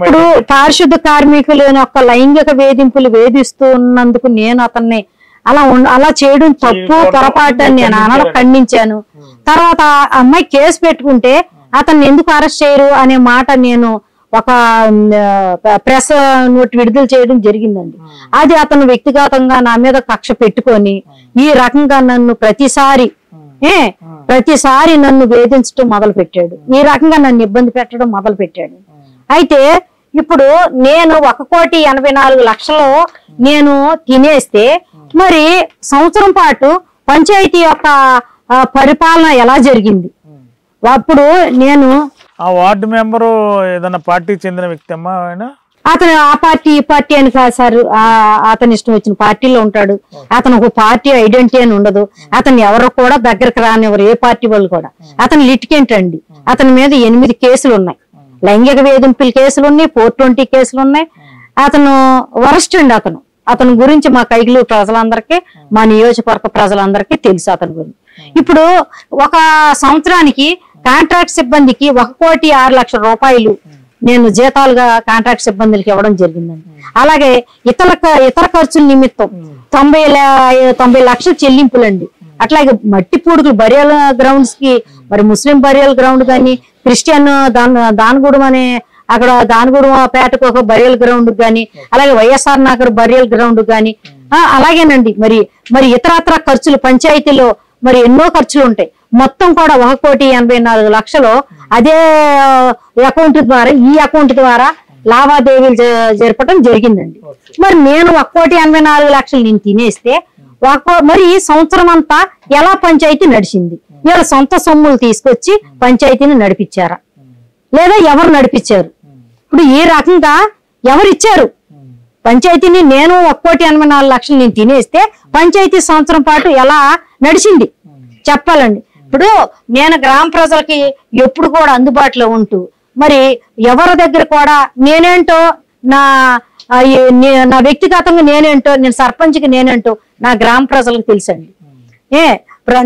B: ఇప్పుడు పారిశుద్ధ కార్మికులు యొక్క లైంగిక వేధింపులు వేధిస్తూ ఉన్నందుకు నేను అతన్ని అలా చేయడం తప్పు పొరపాటు అని నేను అనడం ఖండించాను. తర్వాత ఆ అమ్మాయి కేసు పెట్టుకుంటే అతన్ని ఎందుకు అరెస్ట్ చేయరు అనే మాట నేను ఒక ప్రెస్ నోట్ విడుదల చేయడం జరిగిందండి. అది అతను వ్యక్తిగతంగా నా మీద కక్ష పెట్టుకొని ఈ రకంగా నన్ను ప్రతిసారి నన్ను వేధించడం మొదలు పెట్టాడు. ఈ రకంగా నన్ను ఇబ్బంది పెట్టడం మొదలు పెట్టాడు. అయితే ఇప్పుడు నేను 1,84,00,000 నేను తినేస్తే మరి సంవత్సరం పాటు పంచాయతీ యొక్క పరిపాలన ఎలా జరిగింది? అప్పుడు నేను
A: ఆ వార్డు మెంబరు ఏదైనా పార్టీ చెందిన వ్యక్తి అమ్మా?
B: అతను ఆ పార్టీ ఈ పార్టీ అని కాదు సార్, అతని ఇష్టం వచ్చిన పార్టీలో ఉంటాడు. అతను ఒక పార్టీ ఐడెంటిటీ అని ఉండదు. అతను ఎవరు కూడా దగ్గరకు రానివ్వరు, ఏ పార్టీ వాళ్ళు కూడా. అతను లిటిగెంట్ అండి. అతని మీద 8 కేసులు ఉన్నాయి. లైంగిక వేధింపుల కేసులు ఉన్నాయి, 420 కేసులు ఉన్నాయి. అతను వరస్ట్ అండి. అతని గురించి మా కైగులూరు ప్రజలందరికీ, మా నియోజకవర్గ ప్రజలందరికీ తెలుసు అతని గురించి. ఇప్పుడు ఒక సంవత్సరానికి కాంట్రాక్ట్ సిబ్బందికి 1,06,00,000 రూపాయలు నేను జీతాలుగా కాంట్రాక్ట్ సిబ్బందులకి ఇవ్వడం జరిగిందండి. అలాగే ఇతర ఖర్చుల నిమిత్తం 90 లక్షల చెల్లింపులండి. అట్లాగే మట్టి పూడుకులు బరియల్ గ్రౌండ్స్ కి, మరి ముస్లిం బరియల్ గ్రౌండ్ కానీ, క్రిస్టియన్ దానగూడెం అనే అక్కడ దానగూడెం పేటకు ఒక బరియల్ గ్రౌండ్ కానీ, అలాగే వైఎస్ఆర్ నగర్ బరియల్ గ్రౌండ్ కానీ, అలాగేనండి మరి ఇతరత్ర ఖర్చులు పంచాయతీలో మరి ఎన్నో ఖర్చులు ఉంటాయి. మొత్తం కూడా 1,84,00,000 అదే అకౌంట్ ద్వారా, ఈ అకౌంట్ ద్వారా లావాదేవీలు జరపడం జరిగిందండి. మరి నేను 1,84,00,000 నేను తినేస్తే మరి ఈ సంవత్సరం అంతా ఎలా పంచాయతీ నడిచింది? వీళ్ళ సొంత సొమ్ములు తీసుకొచ్చి పంచాయతీని నడిపించారా, లేదా ఎవరు నడిపించారు? ఇప్పుడు ఈ రకంగా ఎవరిచ్చారు పంచాయతీని? నేను 1,84,00,000 నేను తినేస్తే పంచాయతీ సంవత్సరం పాటు ఎలా నడిచింది చెప్పాలండి. ఇప్పుడు నేను గ్రామ ప్రజలకి ఎప్పుడు కూడా అందుబాటులో ఉంటూ, మరి ఎవరి దగ్గర కూడా నేనేంటో నా వ్యక్తిగతంగా నేనేంటో, నేను సర్పంచ్కి నేనేంటో నా గ్రామ ప్రజలకు తెలుసండి.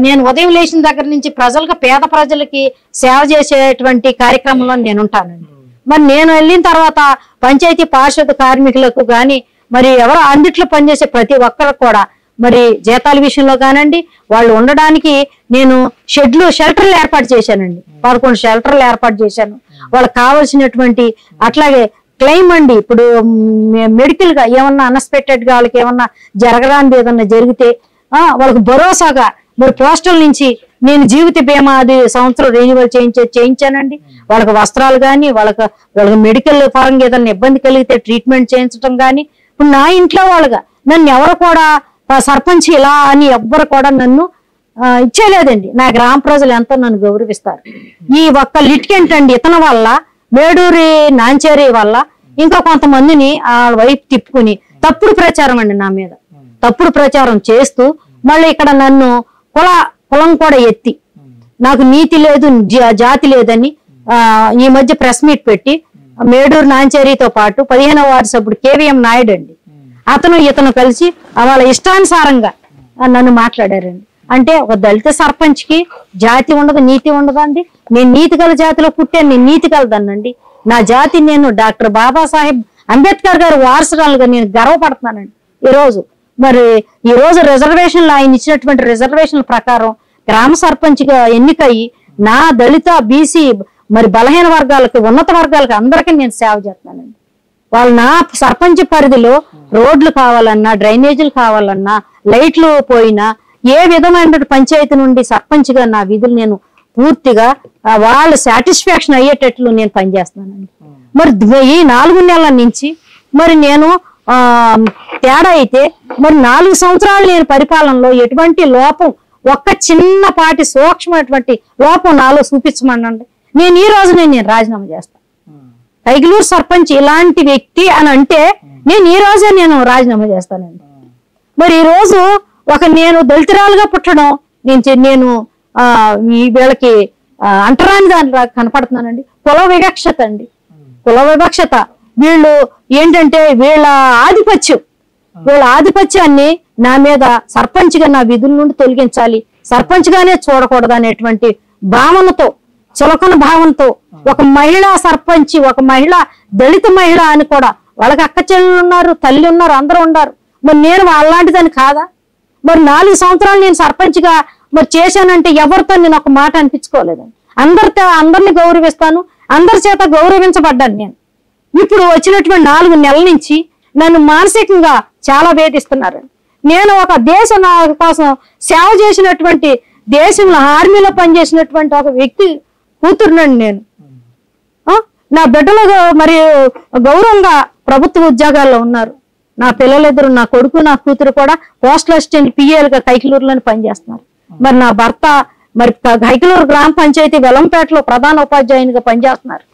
B: నేను ఉదయం లేచిన దగ్గర నుంచి ప్రజలకు, పేద ప్రజలకి సేవ చేసేటువంటి కార్యక్రమంలో నేను ఉంటానండి. మరి నేను వెళ్ళిన తర్వాత పంచాయతీ పారిశుద్ధ కార్మికులకు కానీ, మరి ఎవరు అందిట్లో పనిచేసే ప్రతి ఒక్కరికి కూడా మరి జీతాల విషయంలో కానండి, వాళ్ళు ఉండడానికి నేను షెల్టర్లు ఏర్పాటు చేశానండి. 11 షెల్టర్లు ఏర్పాటు చేశాను. వాళ్ళకి కావాల్సినటువంటి, అట్లాగే క్లెయిమ్ అండి, ఇప్పుడు మెడికల్ గా ఏమన్నా అన్ఎక్స్పెక్టెడ్ గా వాళ్ళకి ఏమన్నా జరగడానికి ఏదన్నా జరిగితే వాళ్ళకి భరోసాగా మరి పోస్టల్ నుంచి నేను జీవిత బీమా అది సంవత్సరం రెన్యువల్ చేయించానండి. వాళ్ళకి వస్త్రాలు కానీ, వాళ్ళకి మెడికల్ పరంగా ఏదన్నా ఇబ్బంది కలిగితే ట్రీట్మెంట్ చేయించడం కానీ. ఇప్పుడు నా ఇంట్లో వాళ్ళగా నన్ను ఎవరు కూడా సర్పంచ్ ఇలా అని ఎవ్వరు కూడా నన్ను ఇచ్చేలేదండి. నా గ్రామ ప్రజలు ఎంతో నన్ను గౌరవిస్తారు. ఈ ఒక్క లిటిగెంట్ అండి, ఇతని వల్ల, మేడూరి నాంచేరి వల్ల ఇంకా కొంతమందిని ఆ వైపు తిప్పుకుని తప్పుడు ప్రచారం అండి నా మీద తప్పుడు ప్రచారం చేస్తూ, మళ్ళీ ఇక్కడ నన్ను కులం కూడా ఎత్తి, నాకు నీతి లేదు జాతి లేదని ఈ మధ్య ప్రెస్ మీట్ పెట్టి మేడూరు నాంచేరితో పాటు 15వ వార్డు సభ్యుడు కేవీఎం నాయుడు అండి, ఇతను కలిసి వాళ్ళ ఇష్టానుసారంగా నన్ను మాట్లాడారండి. అంటే ఒక దళిత సర్పంచ్ కి జాతి ఉండదు, నీతి ఉండదు అండి. నేను నీతి గల జాతిలో పుట్టాను, నేను నీతి గలదన్నండి. నా జాతి నేను డాక్టర్ బాబాసాహెబ్ అంబేద్కర్ గారు వారసురాలుగా నేను గర్వపడుతున్నానండి. ఈ రోజు రిజర్వేషన్లు, ఆయన ఇచ్చినటువంటి రిజర్వేషన్ల ప్రకారం గ్రామ సర్పంచ్ గా ఎన్నికయ్యి నా దళిత, బీసీ, మరి బలహీన వర్గాలకి, ఉన్నత వర్గాలకి అందరికీ నేను సేవ చేస్తున్నానండి. వాళ్ళు నా సర్పంచ్ పరిధిలో రోడ్లు కావాలన్నా, డ్రైనేజీలు కావాలన్నా, లైట్లు పోయినా, ఏ విధమైన పంచాయతీ నుండి సర్పంచ్ గా నా విధులు నేను పూర్తిగా వాళ్ళ సాటిస్ఫాక్షన్ అయ్యేటట్లు నేను పనిచేస్తున్నానండి. మరి ఈ 4 నెలల నుంచి మరి నేను తేడా అయితే, మరి 4 సంవత్సరాలు నేను పరిపాలనలో ఎటువంటి లోపం, ఒక్క చిన్నపాటి సూక్ష్మటువంటి లోపం నాలో చూపించమనండి, నేను ఈ రోజు నేను రాజీనామా చేస్తాను. కైగులూరు సర్పంచ్ ఇలాంటి వ్యక్తి అని అంటే నేను ఈ రోజే నేను రాజీనామా చేస్తానండి. మరి ఈ రోజు నేను దళితురాలుగా పుట్టడం, నేను ఈ వీళ్ళకి అంటరాని దానిలా కనపడుతున్నానండి. కుల వివక్షత వీళ్ళు ఏంటంటే వీళ్ళ ఆధిపత్యాన్ని నా మీద సర్పంచ్ గా నా విధుల నుండి తొలగించాలి, సర్పంచ్ గానే చూడకూడదు అనేటువంటి భావనతో, చులకన భావంతో ఒక మహిళా సర్పంచ్, ఒక మహిళ, దళిత మహిళ అని కూడా, వాళ్ళకి అక్క చెల్లెలు ఉన్నారు, తల్లి ఉన్నారు, అందరూ ఉన్నారు. మరి నేను అలాంటిదని కాదా? మరి 4 సంవత్సరాలు నేను సర్పంచ్గా మరి చేశానంటే ఎవరితో నేను ఒక మాట అనిపించుకోలేదండి. అందరిని గౌరవిస్తాను, అందరి చేత గౌరవించబడ్డాను నేను. ఇప్పుడు వచ్చినటువంటి 4 నెలల నుంచి నన్ను మానసికంగా చాలా వేధిస్తున్నారండి. నేను ఒక దేశ కోసం సేవ చేసినటువంటి, దేశంలో ఆర్మీలో పనిచేసినటువంటి ఒక వ్యక్తి కూతురునండి నేను. నా బిడ్డలు మరి గౌరవంగా ప్రభుత్వ ఉద్యోగాల్లో ఉన్నారు. నా పిల్లలిద్దరు, నా కొడుకు నా కూతురు కూడా పోస్టల్ అసిస్టెంట్ పిఏలుగా కైకలూరులోని పనిచేస్తున్నారు. మరి నా భర్త మరి కైకలూరు గ్రామ పంచాయతీ వెలంపేటలో ప్రధాన ఉపాధ్యాయునిగా పనిచేస్తున్నారు.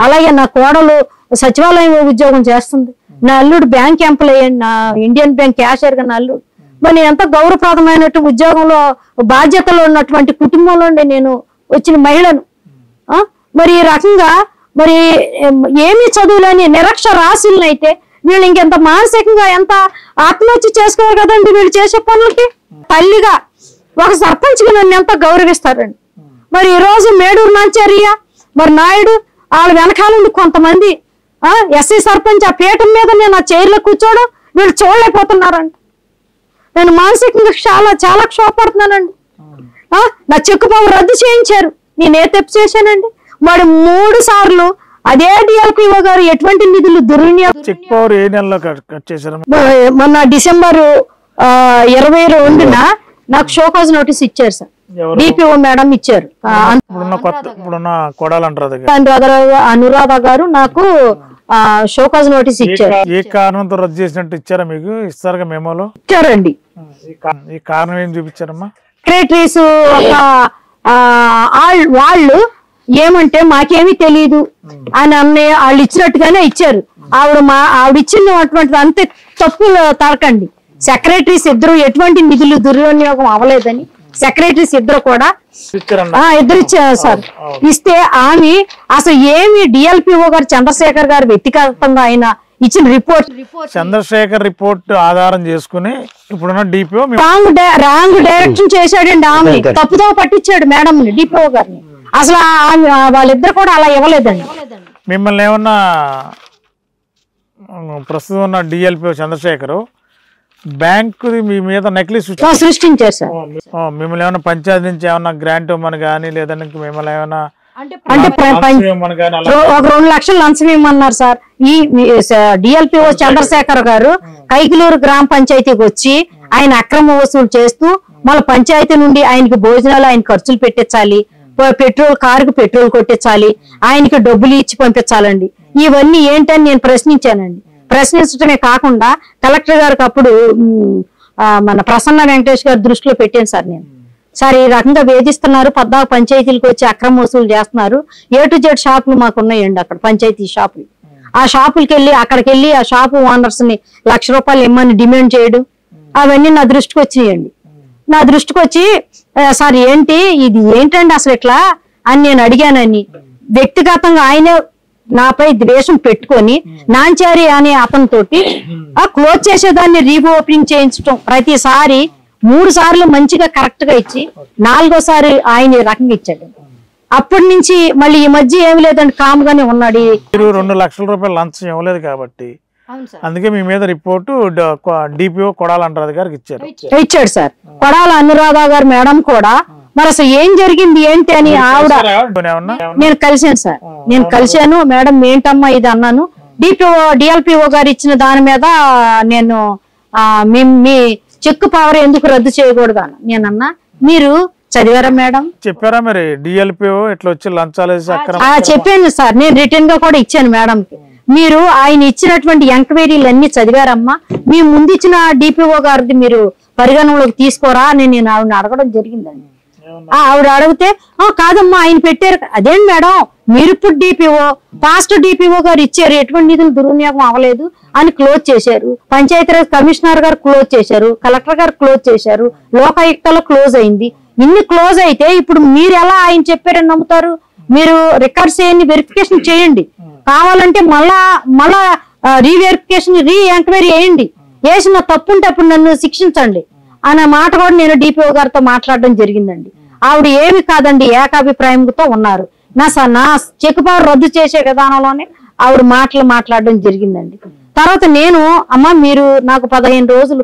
B: అలాగే నా కోడలు సచివాలయం ఉద్యోగం చేస్తుంది. నా అల్లుడు బ్యాంక్ ఎంప్లాయీ, నా ఇండియన్ బ్యాంక్ క్యాషియర్ గా నా అల్లుడు. మరి ఎంత గౌరవప్రదమైనటువంటి ఉద్యోగంలో బాధ్యతలో ఉన్నటువంటి కుటుంబంలో నేను వచ్చిన మహిళను. మరి ఈ రకంగా మరి ఏమీ చదువులేని నిరక్షరాస్యులను అయితే వీళ్ళు ఇంకెంత మానసికంగా ఎంత ఆత్మహత్య చేసుకోవాలి కదండి వీళ్ళు చేసే పనులకి. తల్లిగా ఒక సర్పంచ్గా నన్ను ఎంత గౌరవిస్తారండి. మరి ఈ రోజు మేడూరు నాంచార్య మరి నాయుడు వాళ్ళ వెనకాలండి కొంతమంది ఎస్సీ సర్పంచ్ ఆ పీఠం మీద నేను ఆ చైర్లో కూర్చోవడం వీళ్ళు చూడలేకపోతున్నారండి. నేను మానసికంగా చాలా చాలా క్షోభపడుతున్నానండి. నా చెక్కు పవర్ రద్దు చేయించారు, నేను ఏ తప్పు చేశానండి? మరి 3 సార్లు అదే డిఎల్పిఓ గారు ఎటువంటి నిధులు దుర్వినియోగం.
A: చెక్ పవర్ ఏ నెలలో కట్ చేశారు?
B: మొన్న డిసెంబర్ 22న నాకు షోకాజ్ నోటీస్ ఇచ్చారు సార్. డిపిఓ మేడం ఇచ్చారు. అనురాధ గారు నాకు షోకాజ్ నోటీస్ ఇచ్చారు.
A: ఏ కారణంతో రద్దు చేసినట్టు ఇచ్చారా మీకు? ఇస్తారుగా మెమోలో
B: ఇచ్చారండి.
A: ఈ కారణం ఏం చూపించారమ్మా?
B: సెక్రటరీస్ ఒక వాళ్ళు ఏమంటే మాకేమీ తెలియదు అని అన్నయ్య వాళ్ళు ఇచ్చినట్టుగానే ఇచ్చారు. ఆవిడ ఇచ్చినటువంటిది అంతే తప్పులు తరకండి. సెక్రటరీస్ ఇద్దరు ఎటువంటి నిధులు దుర్వినియోగం అవ్వలేదని సెక్రటరీస్ ఇద్దరు కూడా ఇద్దరు ఇచ్చారు సార్. ఇస్తే ఆమె అసలు ఏమి డిఎల్పిఓ గారు చంద్రశేఖర్ గారు వ్యక్తిగతంగా ఆయన ఇచ్చిన రిపోర్ట్
A: చంద్రశేఖర్ రిపోర్ట్ ఆధారం చేసుకుని ఇప్పుడున్న డిపిఓ
B: రాంగ్ డైరెక్షన్ చేశాడండి. ఆమె తప్పుతో పట్టించాడు మేడం డిపిఓ గారిని. అసలు వాళ్ళిద్దరు కూడా అలా ఇవ్వలేదండి.
A: మిమ్మల్ని ఏమన్నా ప్రస్తుతం ఉన్న డిఎల్పిఓ చంద్రశేఖర్ బ్యాంకు మీ మీద నకిలీ
B: సృష్టించారు సార్.
A: మిమ్మల్ని ఏమైనా పంచాయతీ నుంచి ఏమన్నా గ్రాంట్ ఇవ్వమని కానీ లేదంటే మిమ్మల్ని ఏమైనా
B: అంటే 2 లక్షలు లంచం ఇవ్వమన్నారు సార్. ఈ డిఎల్పిఓ చంద్రశేఖర్ గారు కైకలూరు గ్రామ పంచాయతీకి వచ్చి ఆయన అక్రమ వసూలు చేస్తూ మళ్ళీ పంచాయతీ నుండి ఆయనకి భోజనాలు ఆయన ఖర్చులు పెట్టించాలి, కారుకు పెట్రోల్ కొట్టించాలి, ఆయనకి డబ్బులు ఇచ్చి పంపించాలండి. ఇవన్నీ ఏంటని నేను ప్రశ్నించానండి. ప్రశ్నించడమే కాకుండా కలెక్టర్ గారికి అప్పుడు మన ప్రసన్న వెంకటేష్ గారి దృష్టిలో పెట్టాను సార్. నేను సార్ ఈ రకంగా వేధిస్తున్నారు, 14 పంచాయతీలకు వచ్చి అక్రమ వసూలు చేస్తున్నారు. A to Z షాపులు మాకు ఉన్నాయండి అక్కడ పంచాయతీ షాపులు. ఆ షాపులకి వెళ్ళి అక్కడికి వెళ్ళి ఆ షాపు ఓనర్స్ ని ₹1,00,000 ఇమ్మని డిమాండ్ చేయడం అవన్నీ నా దృష్టికి వచ్చినాయండి. నా దృష్టికి వచ్చి సార్ ఇది ఏంటండి అసలు ఇట్లా అని నేను అడిగానని వ్యక్తిగతంగా ఆయనే నాపై ద్వేషం పెట్టుకొని నాంచారి అనే అతనితోటి క్లోజ్ చేసేదాన్ని రీఓపెనింగ్ చేయించడం ప్రతిసారి 3 సార్లు మంచిగా కరెక్ట్ గా ఇచ్చి 4వ సారి ఆయన రకంగా ఇచ్చాడు. అప్పటి నుంచి మళ్ళీ ఈ మధ్య ఏమి లేదండి కామ్గానే ఉన్నాడు.
A: మీరు ₹2,00,000 లంచం ఇవ్వలేదు కాబట్టి అందుకే మీ మీద రిపోర్టు డిపిఓ కొడాలంటారు గారికి
B: ఇచ్చాడు సార్. కొడాల అనురాధ గారు మేడం కూడా మరి అసలు ఏం జరిగింది ఏంటి అని ఆవిడ నేను కలిశాను సార్. నేను కలిశాను మేడం ఏంటమ్మా ఇది అన్నాను. డిఎల్పిఓ గారు ఇచ్చిన దాని మీద నేను మీ చెక్కు పవర్ ఎందుకు రద్దు చేయకూడదు అన్న నేనన్నా. మీరు చదివారా మేడం?
A: చెప్పారా మరి డిఎల్పిఓ ఇట్లా వచ్చి లంచాలు
B: చెప్పాను సార్. నేను రిటర్న్ గా కూడా ఇచ్చాను మేడంకి. మీరు ఆయన ఇచ్చినటువంటి ఎంక్వైరీలు అన్ని చదివారమ్మా? మీ ముందు ఇచ్చిన డిపిఓ గారిది మీరు పరిగణనలోకి తీసుకోరా అని నేను ఆవిడని అడగడం జరిగిందండి. ఆవిడ అడిగితే కాదమ్మా ఆయన పెట్టారు. అదేంటి మేడం మీరు ఇప్పుడు డిపిఓ పాస్ట్ డిపిఓ గారు ఇచ్చారు, ఎటువంటి నిధులు దుర్వినియోగం అవ్వలేదు అని క్లోజ్ చేశారు. పంచాయతీరాజ్ కమిషనర్ గారు క్లోజ్ చేశారు, కలెక్టర్ గారు క్లోజ్ చేశారు, లోకాయుక్తలో క్లోజ్ అయింది. ఇన్ని క్లోజ్ అయితే ఇప్పుడు మీరు ఎలా ఆయన చెప్పారని నమ్ముతారు? మీరు రికార్డ్స్ అయ్యి వెరిఫికేషన్ చేయండి, కావాలంటే మళ్ళా రీవెరిఫికేషన్ ఎంక్వైరీ వేయండి, వేసిన తప్పుంటే అప్పుడు నన్ను శిక్షించండి అనే మాట కూడా నేను డిపిఓ గారితో మాట్లాడడం జరిగిందండి. ఆవిడ ఏమి కాదండి ఏకాభిప్రాయంతో ఉన్నారు. నా చెక్ పవర్ రద్దు చేసే విధానంలోనే ఆవిడ మాట్లాడడం జరిగిందండి. తర్వాత నేను అమ్మ మీరు నాకు 15 రోజులు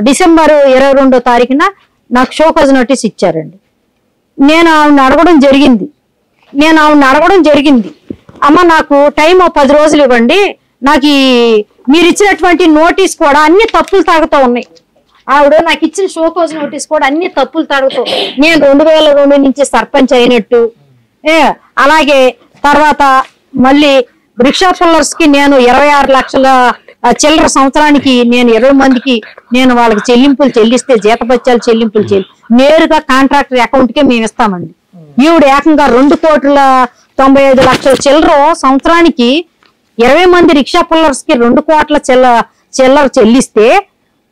B: డిసెంబర్ 22వ తారీఖున నాకు షోకాజ్ నోటీస్ ఇచ్చారండి. నేను ఆవిడని అడగడం జరిగింది అమ్మ నాకు టైం 10 రోజులు ఇవ్వండి, నాకు మీరు ఇచ్చినటువంటి నోటీస్ కూడా అన్ని తప్పులు తాగుతూ ఉన్నాయి. ఆవిడ నాకు ఇచ్చిన షోకాజ్ నోటీస్ కూడా అన్ని తప్పులు తాగుతూ, నేను 2002 నుంచి సర్పంచ్ అయినట్టు, అలాగే తర్వాత మళ్ళీ రిక్షా పుల్లర్స్ కి నేను 26 లక్షల చిల్లర సంవత్సరానికి నేను 20 మందికి నేను వాళ్ళకి చెల్లింపులు చెల్లిస్తే జీతభత్యాలు చెల్లింపులు నేరుగా కాంట్రాక్టర్ అకౌంట్ కే మేము ఇస్తామండి. ఈవిడ ఏకంగా 2,95,00,000 చిల్లర సంవత్సరానికి 20 మంది రిక్షా పుల్లర్స్ కి 2 కోట్ల చిల్లర చెల్లిస్తే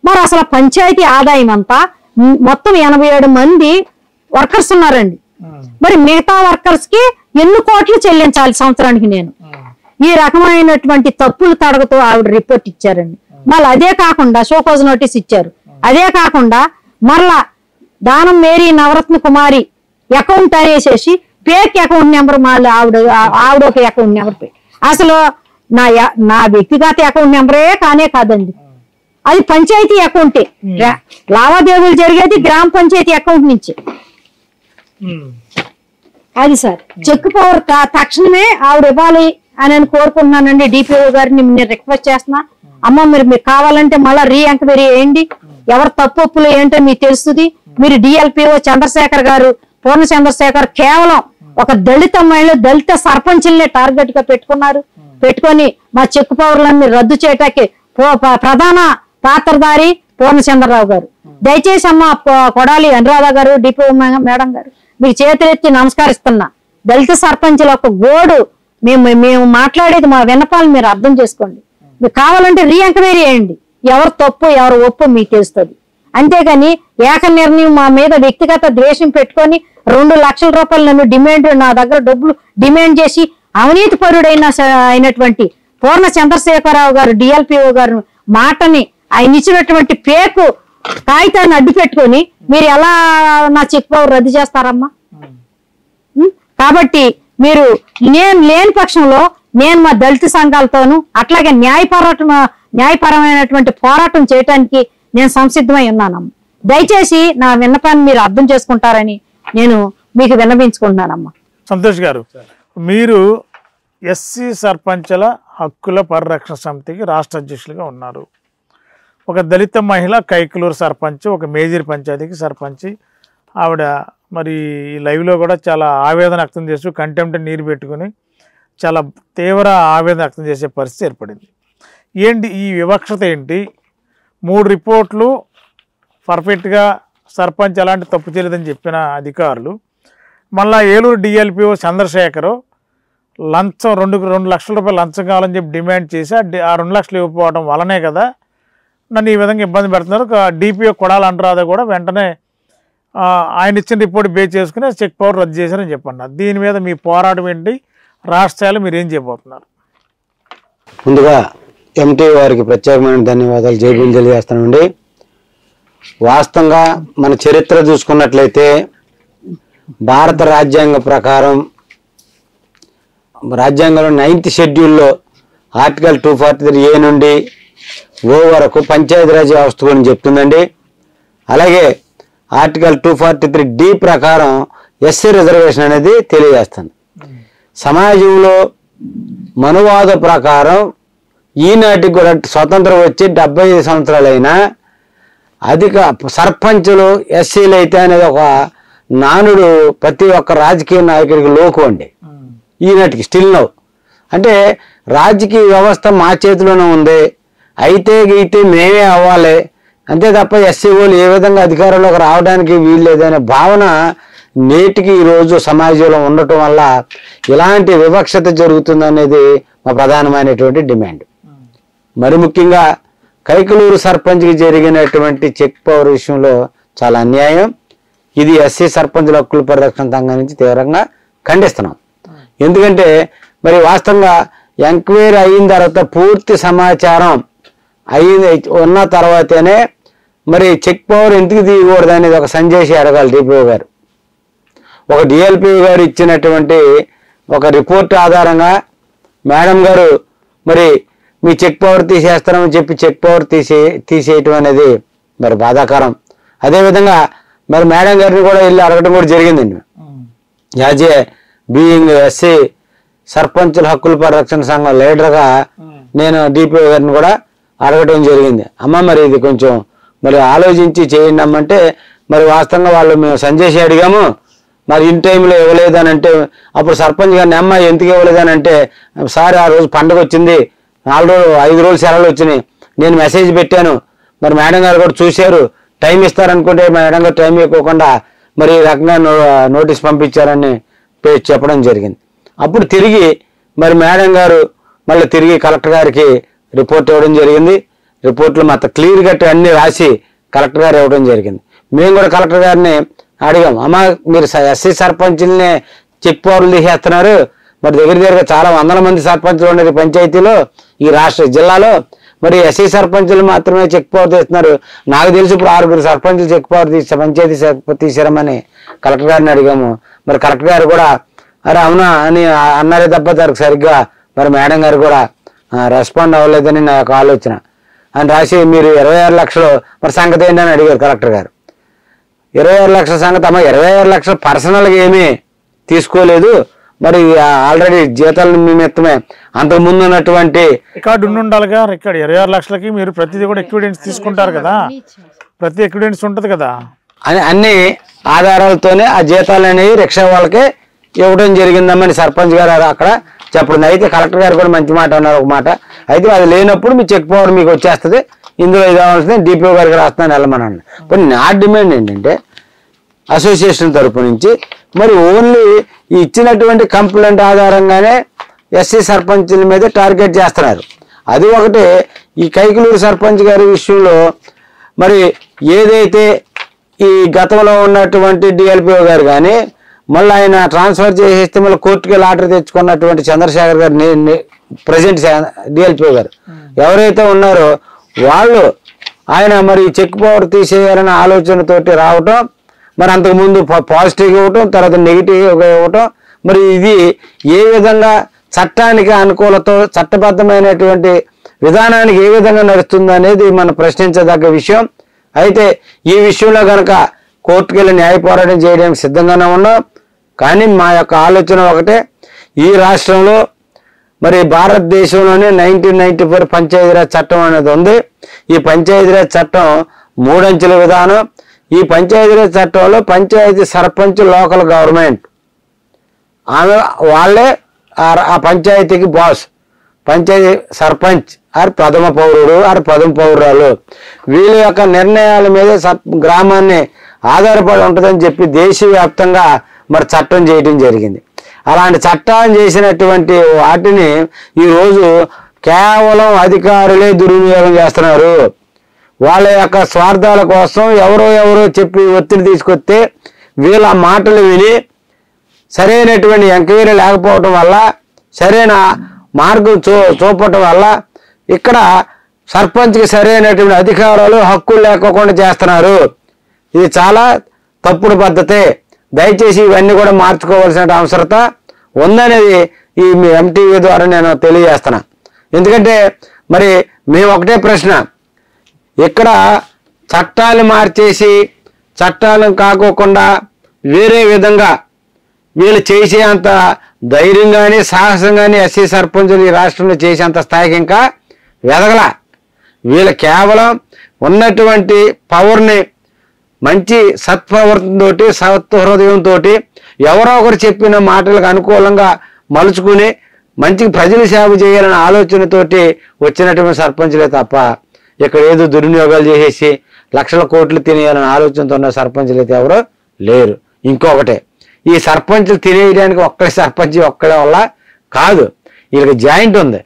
B: మరి అసలు పంచాయతీ ఆదాయం అంతా మొత్తం 87 మంది వర్కర్స్ ఉన్నారండి. మరి మిగతా వర్కర్స్ కి ఎన్ని కోట్లు చెల్లించాలి సంవత్సరానికి? నేను ఈ రకమైనటువంటి తప్పులు తడగతో ఆవిడ రిపోర్ట్ ఇచ్చారండి. మళ్ళీ అదే కాకుండా షోకాజ్ నోటీస్ ఇచ్చారు. అదే కాకుండా మరలా దానం మేరీ నవరత్న కుమారి అకౌంట్ అనేసేసి ఫేక్ అకౌంట్ నెంబర్ మళ్ళీ ఆవిడ ఒక అకౌంట్ నెంబర్ అసలు నా వ్యక్తిగత అకౌంట్ నెంబరే కాదండి, అది పంచాయతీ అకౌంటే. లావాదేవీలు జరిగేది గ్రామ పంచాయతీ అకౌంట్ నుంచి. అది సార్ చెక్ పవర్ తక్షణమే ఆవిడ ఇవ్వాలి అని కోరుకుంటున్నానండి. డిపిఓ గారిని నేను రిక్వెస్ట్ చేస్తున్నా, అమ్మ మీరు కావాలంటే మళ్ళీ రీఎంక్వైరీ చేయండి, ఎవరు తప్పులు ఏంటో మీకు తెలుస్తుంది. మీరు డిఎల్పిఓ చంద్రశేఖర్ గారు, పూర్ణ చంద్రశేఖర్ కేవలం ఒక దళిత మహిళ దళిత సర్పంచుల్ని టార్గెట్ గా పెట్టుకొని మా చెక్ పవర్లన్నీ రద్దు చేయటానికి ప్రధాన పాత్రధారి పూర్ణచంద్రరావు గారు. దయచేసి అమ్మ కొడాలి అనురాధ గారు, డిపిఓ మేడం గారు, మీకు చేతులెత్తి నమస్కరిస్తున్నా. దళిత సర్పంచుల ఒక గోడు మేము మాట్లాడేది, మా విన్నపాలు మీరు అర్థం చేసుకోండి. మీకు కావాలంటే రీఎంక్వైరీ చేయండి, ఎవరు తప్పు ఎవరు ఒప్పు మీకు తెలుస్తుంది. అంతేగాని ఏక నిర్ణయం మా మీద వ్యక్తిగత ద్వేషం పెట్టుకొని 2 లక్షల రూపాయలు నన్ను నా దగ్గర డబ్బులు డిమాండ్ చేసి అవినీతి అయినటువంటి పూర్ణ చంద్రశేఖరరావు గారు డిఎల్పిఓ గారు మాటని ఆయన ఇచ్చినటువంటి పేకు కాగితాన్ని అడ్డు పెట్టుకొని మీరు ఎలా నా చెక్ పవర్ రద్దు చేస్తారమ్మా? కాబట్టి మీరు నేను లేని పక్షంలో నేను మా దళిత సంఘాలతోనూ అట్లాగే న్యాయపరమైనటువంటి పోరాటం చేయడానికి నేను సంసిద్ధమై ఉన్నానమ్మా. దయచేసి నా విన్నపాన్ని మీరు అర్థం చేసుకుంటారని నేను మీకు విన్నవించుకుంటున్నానమ్మా.
A: సంతోష్ గారు, మీరు ఎస్సీ సర్పంచుల హక్కుల పరిరక్షణ సమితికి రాష్ట్ర అధ్యక్షులుగా ఉన్నారు. ఒక దళిత మహిళ కైకలూరు సర్పంచ్, ఒక మేజర్ పంచాయతీకి సర్పంచి ఆవిడ మరి లైవ్లో కూడా చాలా ఆవేదన వ్యక్తం చేస్తూ కంటెంప్ట్ నీరు పెట్టుకుని చాలా తీవ్ర ఆవేదన వ్యక్తం చేసే పరిస్థితి ఏర్పడింది. ఏంటి ఈ వివక్షత ఏంటి? 3 రిపోర్ట్లు పర్ఫెక్ట్గా సర్పంచ్ ఎలాంటి తప్పు చేయలేదని చెప్పిన అధికారులు మళ్ళీ ఏలూరు డిఎల్పిఓ చంద్రశేఖరు లంచం 2 లక్షల రూపాయలు లంచం కావాలని చెప్పి డిమాండ్ చేసి ఆ 2 లక్షలు ఇవ్వకపోవడం వల్లనే కదా నన్ను ఈ విధంగా ఇబ్బంది పెడుతున్నారు. డిపిఓ కొడాలి అనురాధ కూడా వెంటనే ఆయన ఇచ్చిన రిపోర్ట్ బేస్ చేసుకుని చెక్ పవర్ రద్దు చేశారని చెప్పన్నారు. దీని మీద మీ పోరాటం ఏంటి? రాష్ట్రాలు మీరు ఏం చేయబోతున్నారు?
C: ముందుగా ఎంటీ వారికి ప్రత్యేకమైన ధన్యవాదాలు జైబీలు తెలియజేస్తానండి. వాస్తవంగా మన చరిత్ర చూసుకున్నట్లయితే భారత రాజ్యాంగ ప్రకారం రాజ్యాంగంలో 9th షెడ్యూల్లో ఆర్టికల్ 243A నుండి ఓ వరకు పంచాయతీరాజ్ వ్యవస్థ గురించి చెప్తుందండి. అలాగే ఆర్టికల్ 243D ప్రకారం ఎస్సీ రిజర్వేషన్ అనేది తెలియజేస్తుంది. సమాజంలో మనువాద ప్రకారం ఈనాటికి కూడా స్వతంత్రం వచ్చి 75 సంవత్సరాలైనా అధిక సర్పంచులు ఎస్సీలు అయితే అనేది ఒక నానుడు ప్రతి ఒక్క రాజకీయ నాయకుడికి లోకు అండి. ఈనాటికి స్టిల్ నౌ అంటే రాజకీయ వ్యవస్థ మా చేతిలోనే ఉంది, అయితే మేమే అవ్వాలి అంతే తప్ప ఎస్సీ వాళ్ళు ఏ విధంగా అధికారంలోకి రావడానికి వీలు లేదనే భావన నేటికి ఈరోజు సమాజంలో ఉండటం వల్ల ఇలాంటి వివక్షత జరుగుతుందనేది మా ప్రధానమైనటువంటి డిమాండ్. మరి ముఖ్యంగా కైకలూరు సర్పంచ్కి జరిగినటువంటి చెక్ పవర్ విషయంలో చాలా అన్యాయం. ఇది ఎస్సీ సర్పంచుల హక్కుల పరిరక్షణ సంఘం నుంచి తీవ్రంగా ఖండిస్తున్నాం. ఎందుకంటే మరి వాస్తవంగా ఎంక్వైరీ అయిన తర్వాత పూర్తి సమాచారం ఉన్న తర్వాతనే మరి చెక్ పవర్ ఎందుకు తీయకూడదు అనేది ఒక సంజయ్ అడగాలి డిపిఓ గారు. ఒక డిఎల్పిఓ గారు ఇచ్చినటువంటి ఒక రిపోర్ట్ ఆధారంగా మేడం గారు మరి మీ చెక్ పవర్ తీసేస్తారని చెప్పి చెక్ పవర్ తీసేయటం అనేది మరి బాధాకరం. అదేవిధంగా మరి మేడం గారిని కూడా వెళ్ళి అడగడం కూడా జరిగిందండి. యాజ్ ఏ బీయింగ్ ఎస్సీ సర్పంచుల హక్కుల పరిరక్షణ సంఘం లీడర్గా నేను డిపిఓ గారిని కూడా అడగడం జరిగింది. అమ్మ మరి ఇది కొంచెం మరి ఆలోచించి చేయండి అమ్మంటే, మరి వాస్తవంగా వాళ్ళు మేము సంజయ్ అడిగాము, మరి ఇన్ టైంలో ఇవ్వలేదని అంటే, అప్పుడు సర్పంచ్ గారిని అమ్మ ఎందుకు ఇవ్వలేదని అంటే, సార్ ఆ రోజు పండుగ వచ్చింది, 4 రోజులు 5 రోజులు సెలవులు వచ్చినాయి, నేను మెసేజ్ పెట్టాను, మరి మేడం గారు కూడా చూశారు, టైం ఇస్తారనుకుంటే మేడం గారు టైం ఇవ్వకుండా మరి ఈ రకంగా నోటీస్ పంపించారని చెప్పడం జరిగింది. అప్పుడు తిరిగి మరి మేడం గారు మళ్ళీ తిరిగి కలెక్టర్ గారికి రిపోర్ట్ ఇవ్వడం జరిగింది. రిపోర్ట్లో మొత్తం క్లియర్ కట్ అన్ని రాసి కలెక్టర్ గారు ఇవ్వడం జరిగింది. మేము కూడా కలెక్టర్ గారిని అడిగాం, అమ్మ మీరు ఎస్సీ సర్పంచుల్ని చెక్ పవర్లు తీసేస్తున్నారు, మరి దగ్గరగా చాలా వందల మంది సర్పంచులు ఉన్నారు పంచాయతీలో, ఈ రాష్ట్ర జిల్లాలో, మరి ఎస్సీ సర్పంచులు మాత్రమే చెక్ పవర్ తీస్తున్నారు, నాకు తెలిసి ఇప్పుడు 6 సర్పంచులు చెక్ పవర్ పంచాయతీ తీసారమని కలెక్టర్ గారిని అడిగాము. మరి కలెక్టర్ గారు కూడా అరే అవునా అని అన్నారే తప్ప దానికి సరిగ్గా మరి మేడం గారు కూడా రెస్పాండ్ అవ్వలేదని నా యొక్క ఆలోచన అని రాసి, మీరు 26 లక్షలు మరి సంగతి ఏంటని అడిగారు కలెక్టర్ గారు. 26 లక్షల సంగతి అమ్మ 26 లక్షలు పర్సనల్గా ఏమీ తీసుకోలేదు, మరి ఆల్రెడీ జీతాల నిమిత్తమే అంతకు ముందు ఉన్నటువంటి
A: రికార్డు ఉండాలిగా. రికార్డు 26 లక్షలకి మీరు ప్రతిదీ కూడా ఎక్విడెన్స్ తీసుకుంటారు కదా, ప్రతి ఎక్విడెన్స్ ఉంటుంది కదా,
C: అన్ని ఆధారాలతోనే ఆ జీతాలు అనేవి రిక్షా వాళ్ళకే ఇవ్వడం జరిగిందమ్మని సర్పంచ్ గారు అక్కడ చెప్పడం. అయితే కలెక్టర్ గారు కూడా మంచి మాట అన్నారు ఒక మాట, అయితే అది లేనప్పుడు మీ చెక్ పవర్ మీకు వచ్చేస్తుంది, ఇందులో ఇది కావాల్సింది డిపిఓ గారికి రాస్తున్నాను వెళ్ళమన్నాను. కానీ నా డిమాండ్ ఏంటంటే అసోసియేషన్ తరపు నుంచి మరి ఓన్లీ ఇచ్చినటువంటి కంప్లైంట్ ఆధారంగానే ఎస్సీ సర్పంచుల మీద టార్గెట్ చేస్తున్నారు. అది ఒకటి. ఈ కైకలూరు సర్పంచ్ గారి విషయంలో మరి ఏదైతే ఈ గతంలో ఉన్నటువంటి డిఎల్పిఓ గారు కానీ మళ్ళీ ఆయన ట్రాన్స్ఫర్ చేసేస్తే మళ్ళీ కోర్టుకి లాటరీ తెచ్చుకున్నటువంటి చంద్రశేఖర్ గారు ప్రజెంట్ డిఎల్పిఓ గారు ఎవరైతే ఉన్నారో వాళ్ళు ఆయన మరి చెక్ పవర్ తీసేయాలనే ఆలోచనతోటి రావటం, మరి అంతకుముందు పాజిటివ్ ఇవ్వటం, తర్వాత నెగిటివ్ ఇవ్వటం, మరి ఇది ఏ విధంగా చట్టానికి అనుకూలతో చట్టబద్ధమైనటువంటి విధానానికి ఏ విధంగా నడుస్తుంది అనేది మనం ప్రశ్నించదగ్గ విషయం. అయితే ఈ విషయంలో కనుక కోర్టుకు వెళ్ళి న్యాయ పోరాటం చేయడానికి సిద్ధంగానే ఉన్నాం. కానీ మా యొక్క ఆలోచన ఒకటే, ఈ రాష్ట్రంలో మరి భారతదేశంలోనే 1994 పంచాయతీరాజ్ చట్టం అనేది ఉంది. ఈ పంచాయతీరాజ్ చట్టం 3 అంచెల విధానం. ఈ పంచాయతీరాజ్ చట్టంలో పంచాయతీ సర్పంచ్ లోకల్ గవర్నమెంట్ వాళ్ళే ఆ పంచాయతీకి బాస్. పంచాయతీ సర్పంచ్ ఆర్ ప్రథమ పౌరుడు ఆర్ ప్రథమ పౌరురాలు వీళ్ళ యొక్క నిర్ణయాల మీద గ్రామాన్ని ఆధారపడి ఉంటుందని చెప్పి దేశవ్యాప్తంగా మరి చట్టం చేయడం జరిగింది. అలాంటి చట్టాన్ని చేసినటువంటి వాటిని ఈరోజు కేవలం అధికారులే దుర్వినియోగం చేస్తున్నారు. వాళ్ళ యొక్క స్వార్థాల కోసం ఎవరో చెప్పి ఒత్తిడి తీసుకొస్తే వీళ్ళ మాటలు విని సరైనటువంటి ఎంక్వైరీ లేకపోవటం వల్ల, సరైన మార్గం చూపటం వల్ల ఇక్కడ సర్పంచ్కి సరైనటువంటి అధికారాలు హక్కులు లేకోకుండా చేస్తున్నారు. ఇది చాలా తప్పుడు పద్ధతే. దయచేసి ఇవన్నీ కూడా మార్చుకోవాల్సిన అవసరత ఉందనేది ఈ ఎంటీవీ ద్వారా నేను తెలియజేస్తున్నా. ఎందుకంటే మరి మేము ఒకటే ప్రశ్న, ఇక్కడ చట్టాలు మార్చేసి చట్టాలను కాకోకుండా వేరే విధంగా వీళ్ళు చేసే అంత ధైర్యం కానీ సాహసం కానీ ఎస్సీ సర్పంచులు ఈ రాష్ట్రంలో చేసేంత స్థాయికి ఇంకా ఎదగల. వీళ్ళు కేవలం ఉన్నటువంటి పవర్ని మంచి సత్ప్రవర్తనతోటి సత్హృదయంతో ఎవరో ఒకరు చెప్పిన మాటలకు అనుకూలంగా మలుచుకుని మంచి ప్రజలు సేవ చేయాలనే ఆలోచనతోటి వచ్చినటువంటి సర్పంచులే తప్ప ఇక్కడ ఏదో దుర్వినియోగాలు చేసేసి లక్షల కోట్లు తినేయాలనే ఆలోచనతో ఉన్న సర్పంచులు అయితే ఎవరో లేరు. ఇంకొకటే, ఈ సర్పంచులు తినేయడానికి ఒక్కడే సర్పంచ్ ఒక్కడే వల్ల కాదు, వీళ్ళకి జాయింట్ ఉంది.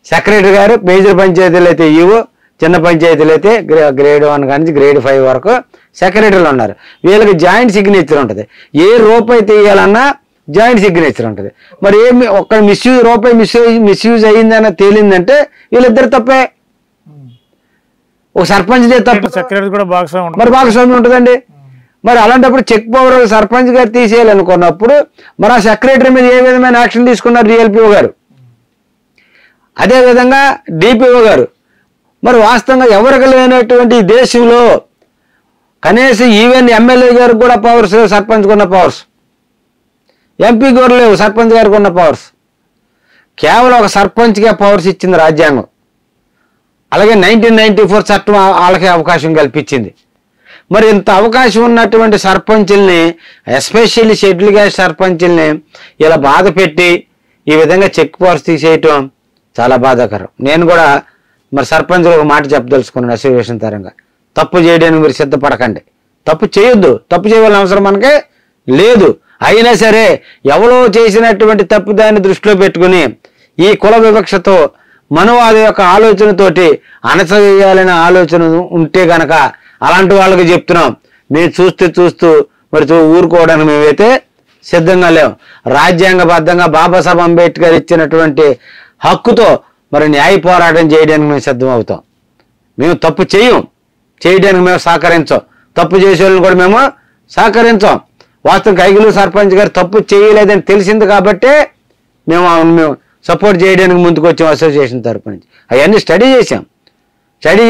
C: సెక్రటరీ గారు మేజర్ పంచాయతీలు అయితే ఈవో, చిన్న పంచాయతీలు అయితే గ్రేడ్ 1 కానీ గ్రేడ్ 5 వరకు సెక్రటరీలు ఉన్నారు. వీళ్ళకి జాయింట్ సిగ్నేచర్ ఉంటుంది. ఏ రూపాయి తీయాలన్నా జాయింట్ సిగ్నేచర్ ఉంటుంది. మరి ఏమి ఒక్క రూపాయి మిస్యూజ్ అయ్యిందని తేలిందంటే వీళ్ళిద్దరు తప్పే. ఒక సర్పంచ్ తప్ప
A: సెక్రటరీ కూడా
C: మరి భాగస్వామ్యం ఉంటుందండి. మరి అలాంటప్పుడు చెక్ పవర్ సర్పంచ్ గారు తీసేయాలనుకున్నప్పుడు మరి ఆ సెక్రటరీ మీద ఏ విధమైన యాక్షన్ తీసుకున్నారు డిఎల్పిఓ గారు, అదేవిధంగా డిపిఓ గారు. మరి వాస్తవంగా ఎవరికి లేనటువంటి దేశంలో కనీసం ఈవెన్ ఎమ్మెల్యే గారికి కూడా పవర్స్ లేవు, సర్పంచ్కి ఉన్న పవర్స్. ఎంపీ కూడా లేవు, సర్పంచ్ గారికి ఉన్న పవర్స్. కేవలం ఒక సర్పంచ్కే పవర్స్ ఇచ్చింది రాజ్యాంగం. అలాగే 1994 చట్టం వాళ్ళకే అవకాశం కల్పించింది. మరి ఇంత అవకాశం ఉన్నటువంటి సర్పంచుల్ని, ఎస్పెషల్లీ షెడ్యూల్ క్యాస్ట్ సర్పంచుల్ని ఇలా బాధ పెట్టి ఈ విధంగా చెక్ పవర్స్ తీసేయటం చాలా బాధాకరం. నేను కూడా మరి సర్పంచ్లు ఒక మాట చెప్పదలుచుకున్నాను అసోసియేషన్ తరంగా, తప్పు చేయడానికి మీరు సిద్ధపడకండి. తప్పు చేయొద్దు, తప్పు చేయవలసిన అవసరం మనకే లేదు. అయినా సరే ఎవరో చేసినటువంటి తప్పు దాన్ని దృష్టిలో పెట్టుకుని ఈ కుల వివక్షతో మనవాద యొక్క ఆలోచనతోటి అణచవేయాలనే ఆలోచన ఉంటే గనక అలాంటి వాళ్ళకి చెప్తున్నాం, మేము చూస్తూ మరి ఊరుకోవడానికి మేమైతే సిద్ధంగా లేవు. రాజ్యాంగబద్ధంగా బాబాసాహెబ్ అంబేద్కర్ ఇచ్చినటువంటి హక్కుతో మరి న్యాయ పోరాటం చేయడానికి మేము సిద్ధం అవుతాం. మేము తప్పు చేయడానికి మేము సహకరించాం, తప్పు చేసే వాళ్ళని కూడా మేము సహకరించాం. వాస్తవం కైగులూరు సర్పంచ్ గారు తప్పు చేయలేదని తెలిసింది కాబట్టే మేము సపోర్ట్ చేయడానికి ముందుకు వచ్చాం అసోసియేషన్ తరపు నుంచి. అవన్నీ స్టడీ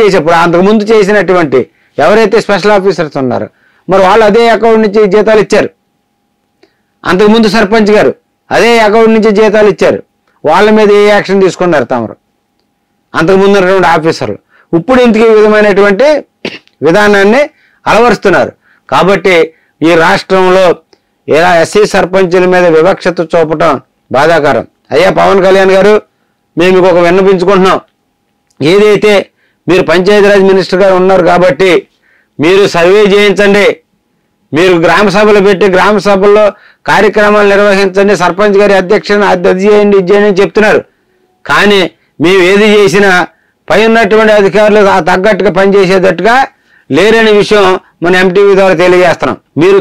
C: చేసేప్పుడు అంతకుముందు చేసినటువంటి ఎవరైతే స్పెషల్ ఆఫీసర్స్ ఉన్నారో మరి వాళ్ళు అదే అకౌంట్ నుంచి జీతాలు ఇచ్చారు. అంతకుముందు సర్పంచ్ గారు అదే అకౌంట్ నుంచి జీతాలు ఇచ్చారు. వాళ్ళ మీద ఏ యాక్షన్ తీసుకున్నారు తమరు అంతకుముందు ఉన్నటువంటి ఆఫీసర్లు. ఇప్పుడు ఇంతకీ ఈ విధమైనటువంటి విధానాన్ని అలవరుస్తున్నారు. కాబట్టి ఈ రాష్ట్రంలో ఇలా ఎస్సీ సర్పంచుల మీద వివక్షత చూపటం బాధాకరం. అయ్యా పవన్ కళ్యాణ్ గారు, మేము మీకు ఒక విన్నపించుకుంటున్నాం. ఏదైతే మీరు పంచాయతీరాజ్ మినిస్టర్ గారు ఉన్నారు కాబట్టి మీరు సర్వే చేయించండి, మీరు గ్రామ సభలు పెట్టి గ్రామ సభల్లో కార్యక్రమాలు నిర్వహించండి, సర్పంచ్ గారి అధ్యక్షతన అది చేయండి ఇది చేయండి అని చెప్తున్నారు. కానీ మేము ఏది చేసినా పై ఉన్నటువంటి అధికారులు తగ్గట్టుగా పనిచేసేటట్టుగా లేరనే విషయం మన ఎంటీవీ ద్వారా తెలియజేస్తున్నాం. మీరు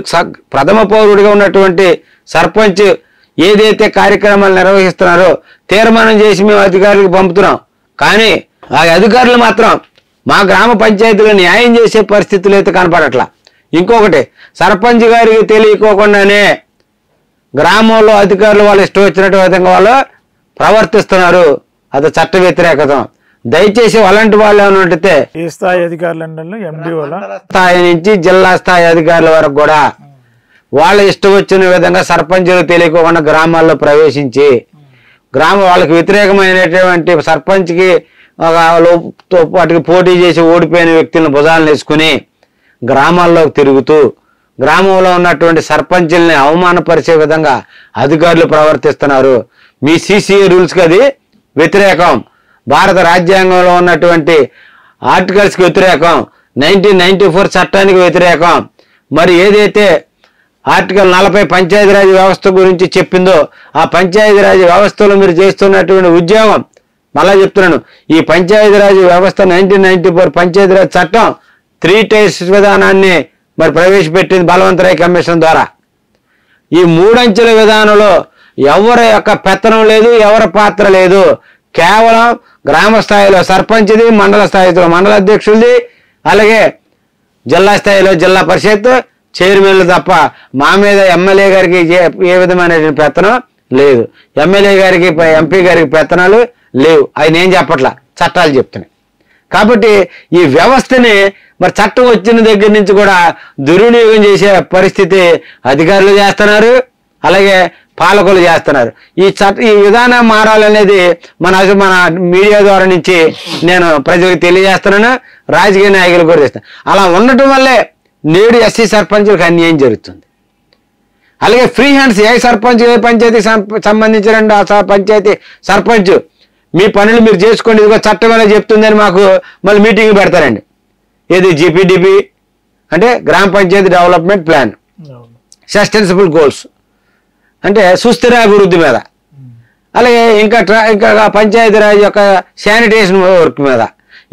C: ప్రథమ పౌరుడిగా ఉన్నటువంటి సర్పంచ్ ఏదైతే కార్యక్రమాలు నిర్వహిస్తున్నారో తీర్మానం చేసి మేము అధికారులకు పంపుతున్నాం. కానీ ఆ అధికారులు మాత్రం మా గ్రామ పంచాయతీలో న్యాయం చేసే పరిస్థితులు అయితే కనపడట్లా. ఇంకొకటి, సర్పంచ్ గారికి తెలియకోకుండానే గ్రామంలో అధికారులు వాళ్ళు ఇష్టం వచ్చినట్టు విధంగా వాళ్ళు ప్రవర్తిస్తున్నారు. అది చట్ట వ్యతిరేకత. దయచేసి అలాంటి వాళ్ళు ఏమైనా ఉంటే
A: ఏ స్థాయి అధికారులు ఎండిఓ
C: స్థాయి నుంచి జిల్లా స్థాయి అధికారుల వరకు కూడా వాళ్ళ ఇష్టం వచ్చిన విధంగా సర్పంచులు తెలియకోకుండా గ్రామాల్లో ప్రవేశించి వాళ్ళకి వ్యతిరేకమైనటువంటి సర్పంచ్కి వాటికి పోటీ చేసి ఓడిపోయిన వ్యక్తులను భుజాలను వేసుకుని గ్రామాల్లోకి తిరుగుతూ గ్రామంలో ఉన్నటువంటి సర్పంచుల్ని అవమానపరిచే విధంగా అధికారులు ప్రవర్తిస్తున్నారు. మీ సిసిఏ రూల్స్కి అది వ్యతిరేకం, భారత రాజ్యాంగంలో ఉన్నటువంటి ఆర్టికల్స్కి వ్యతిరేకం, 1994 చట్టానికి వ్యతిరేకం. మరి ఏదైతే ఆర్టికల్ 40 పంచాయతీరాజ్ వ్యవస్థ గురించి చెప్పిందో ఆ పంచాయతీరాజ్ వ్యవస్థలో మీరు చేస్తున్నటువంటి ఉద్యోగం, మళ్ళా చెప్తున్నాను, ఈ పంచాయతీరాజ్ వ్యవస్థ 1994 పంచాయతీరాజ్ చట్టం 3 టైర్స్ విధానాన్ని మరి ప్రవేశపెట్టింది బలవంతరాయ్ కమిషన్ ద్వారా. ఈ 3 అంచెల విధానంలో ఎవరి యొక్క పెత్తనం లేదు, ఎవరి పాత్ర లేదు. కేవలం గ్రామ స్థాయిలో సర్పంచ్ది, మండల స్థాయిలో మండల అధ్యక్షులది, అలాగే జిల్లా స్థాయిలో జిల్లా పరిషత్ చైర్మన్లు తప్ప మా మీద ఎమ్మెల్యే గారికి ఏ విధమైన పెత్తనం లేదు, ఎమ్మెల్యే గారికి ఎంపీ గారికి పెత్తనాలు లేవు. అవి నేను చెప్పట్లా, చట్టాలు చెప్తున్నాయి. కాబట్టి ఈ వ్యవస్థని మరి చట్టం వచ్చిన దగ్గర నుంచి కూడా దుర్వినియోగం చేసే పరిస్థితి అధికారులు చేస్తున్నారు, అలాగే పాలకులు చేస్తున్నారు. ఈ విధానం మారాలనేది మన మీడియా ద్వారా నుంచి నేను ప్రజలకు తెలియజేస్తున్నాను, రాజకీయ నాయకులు కూడా చేస్తాను. అలా ఉండటం వల్లే నేడు ఎస్సీ సర్పంచులకు అన్యాయం జరుగుతుంది. అలాగే ఫ్రీ హ్యాండ్స్, ఏ సర్పంచ్ ఏ పంచాయతీకి సంబంధించిన పంచాయతీ సర్పంచ్ మీ పనులు మీరు చేసుకోండి, ఇదిగో చట్టం ఎలా చెప్తుందని మాకు మళ్ళీ మీటింగ్ పెడతారండి. ఏది జీపీడీపీ అంటే గ్రామ panchayati development plan, sustainable goals అంటే సుస్థిర అభివృద్ధి మీద, అలాగే ఇంకా పంచాయతీరాజ్ యొక్క శానిటేషన్ వర్క్ మీద,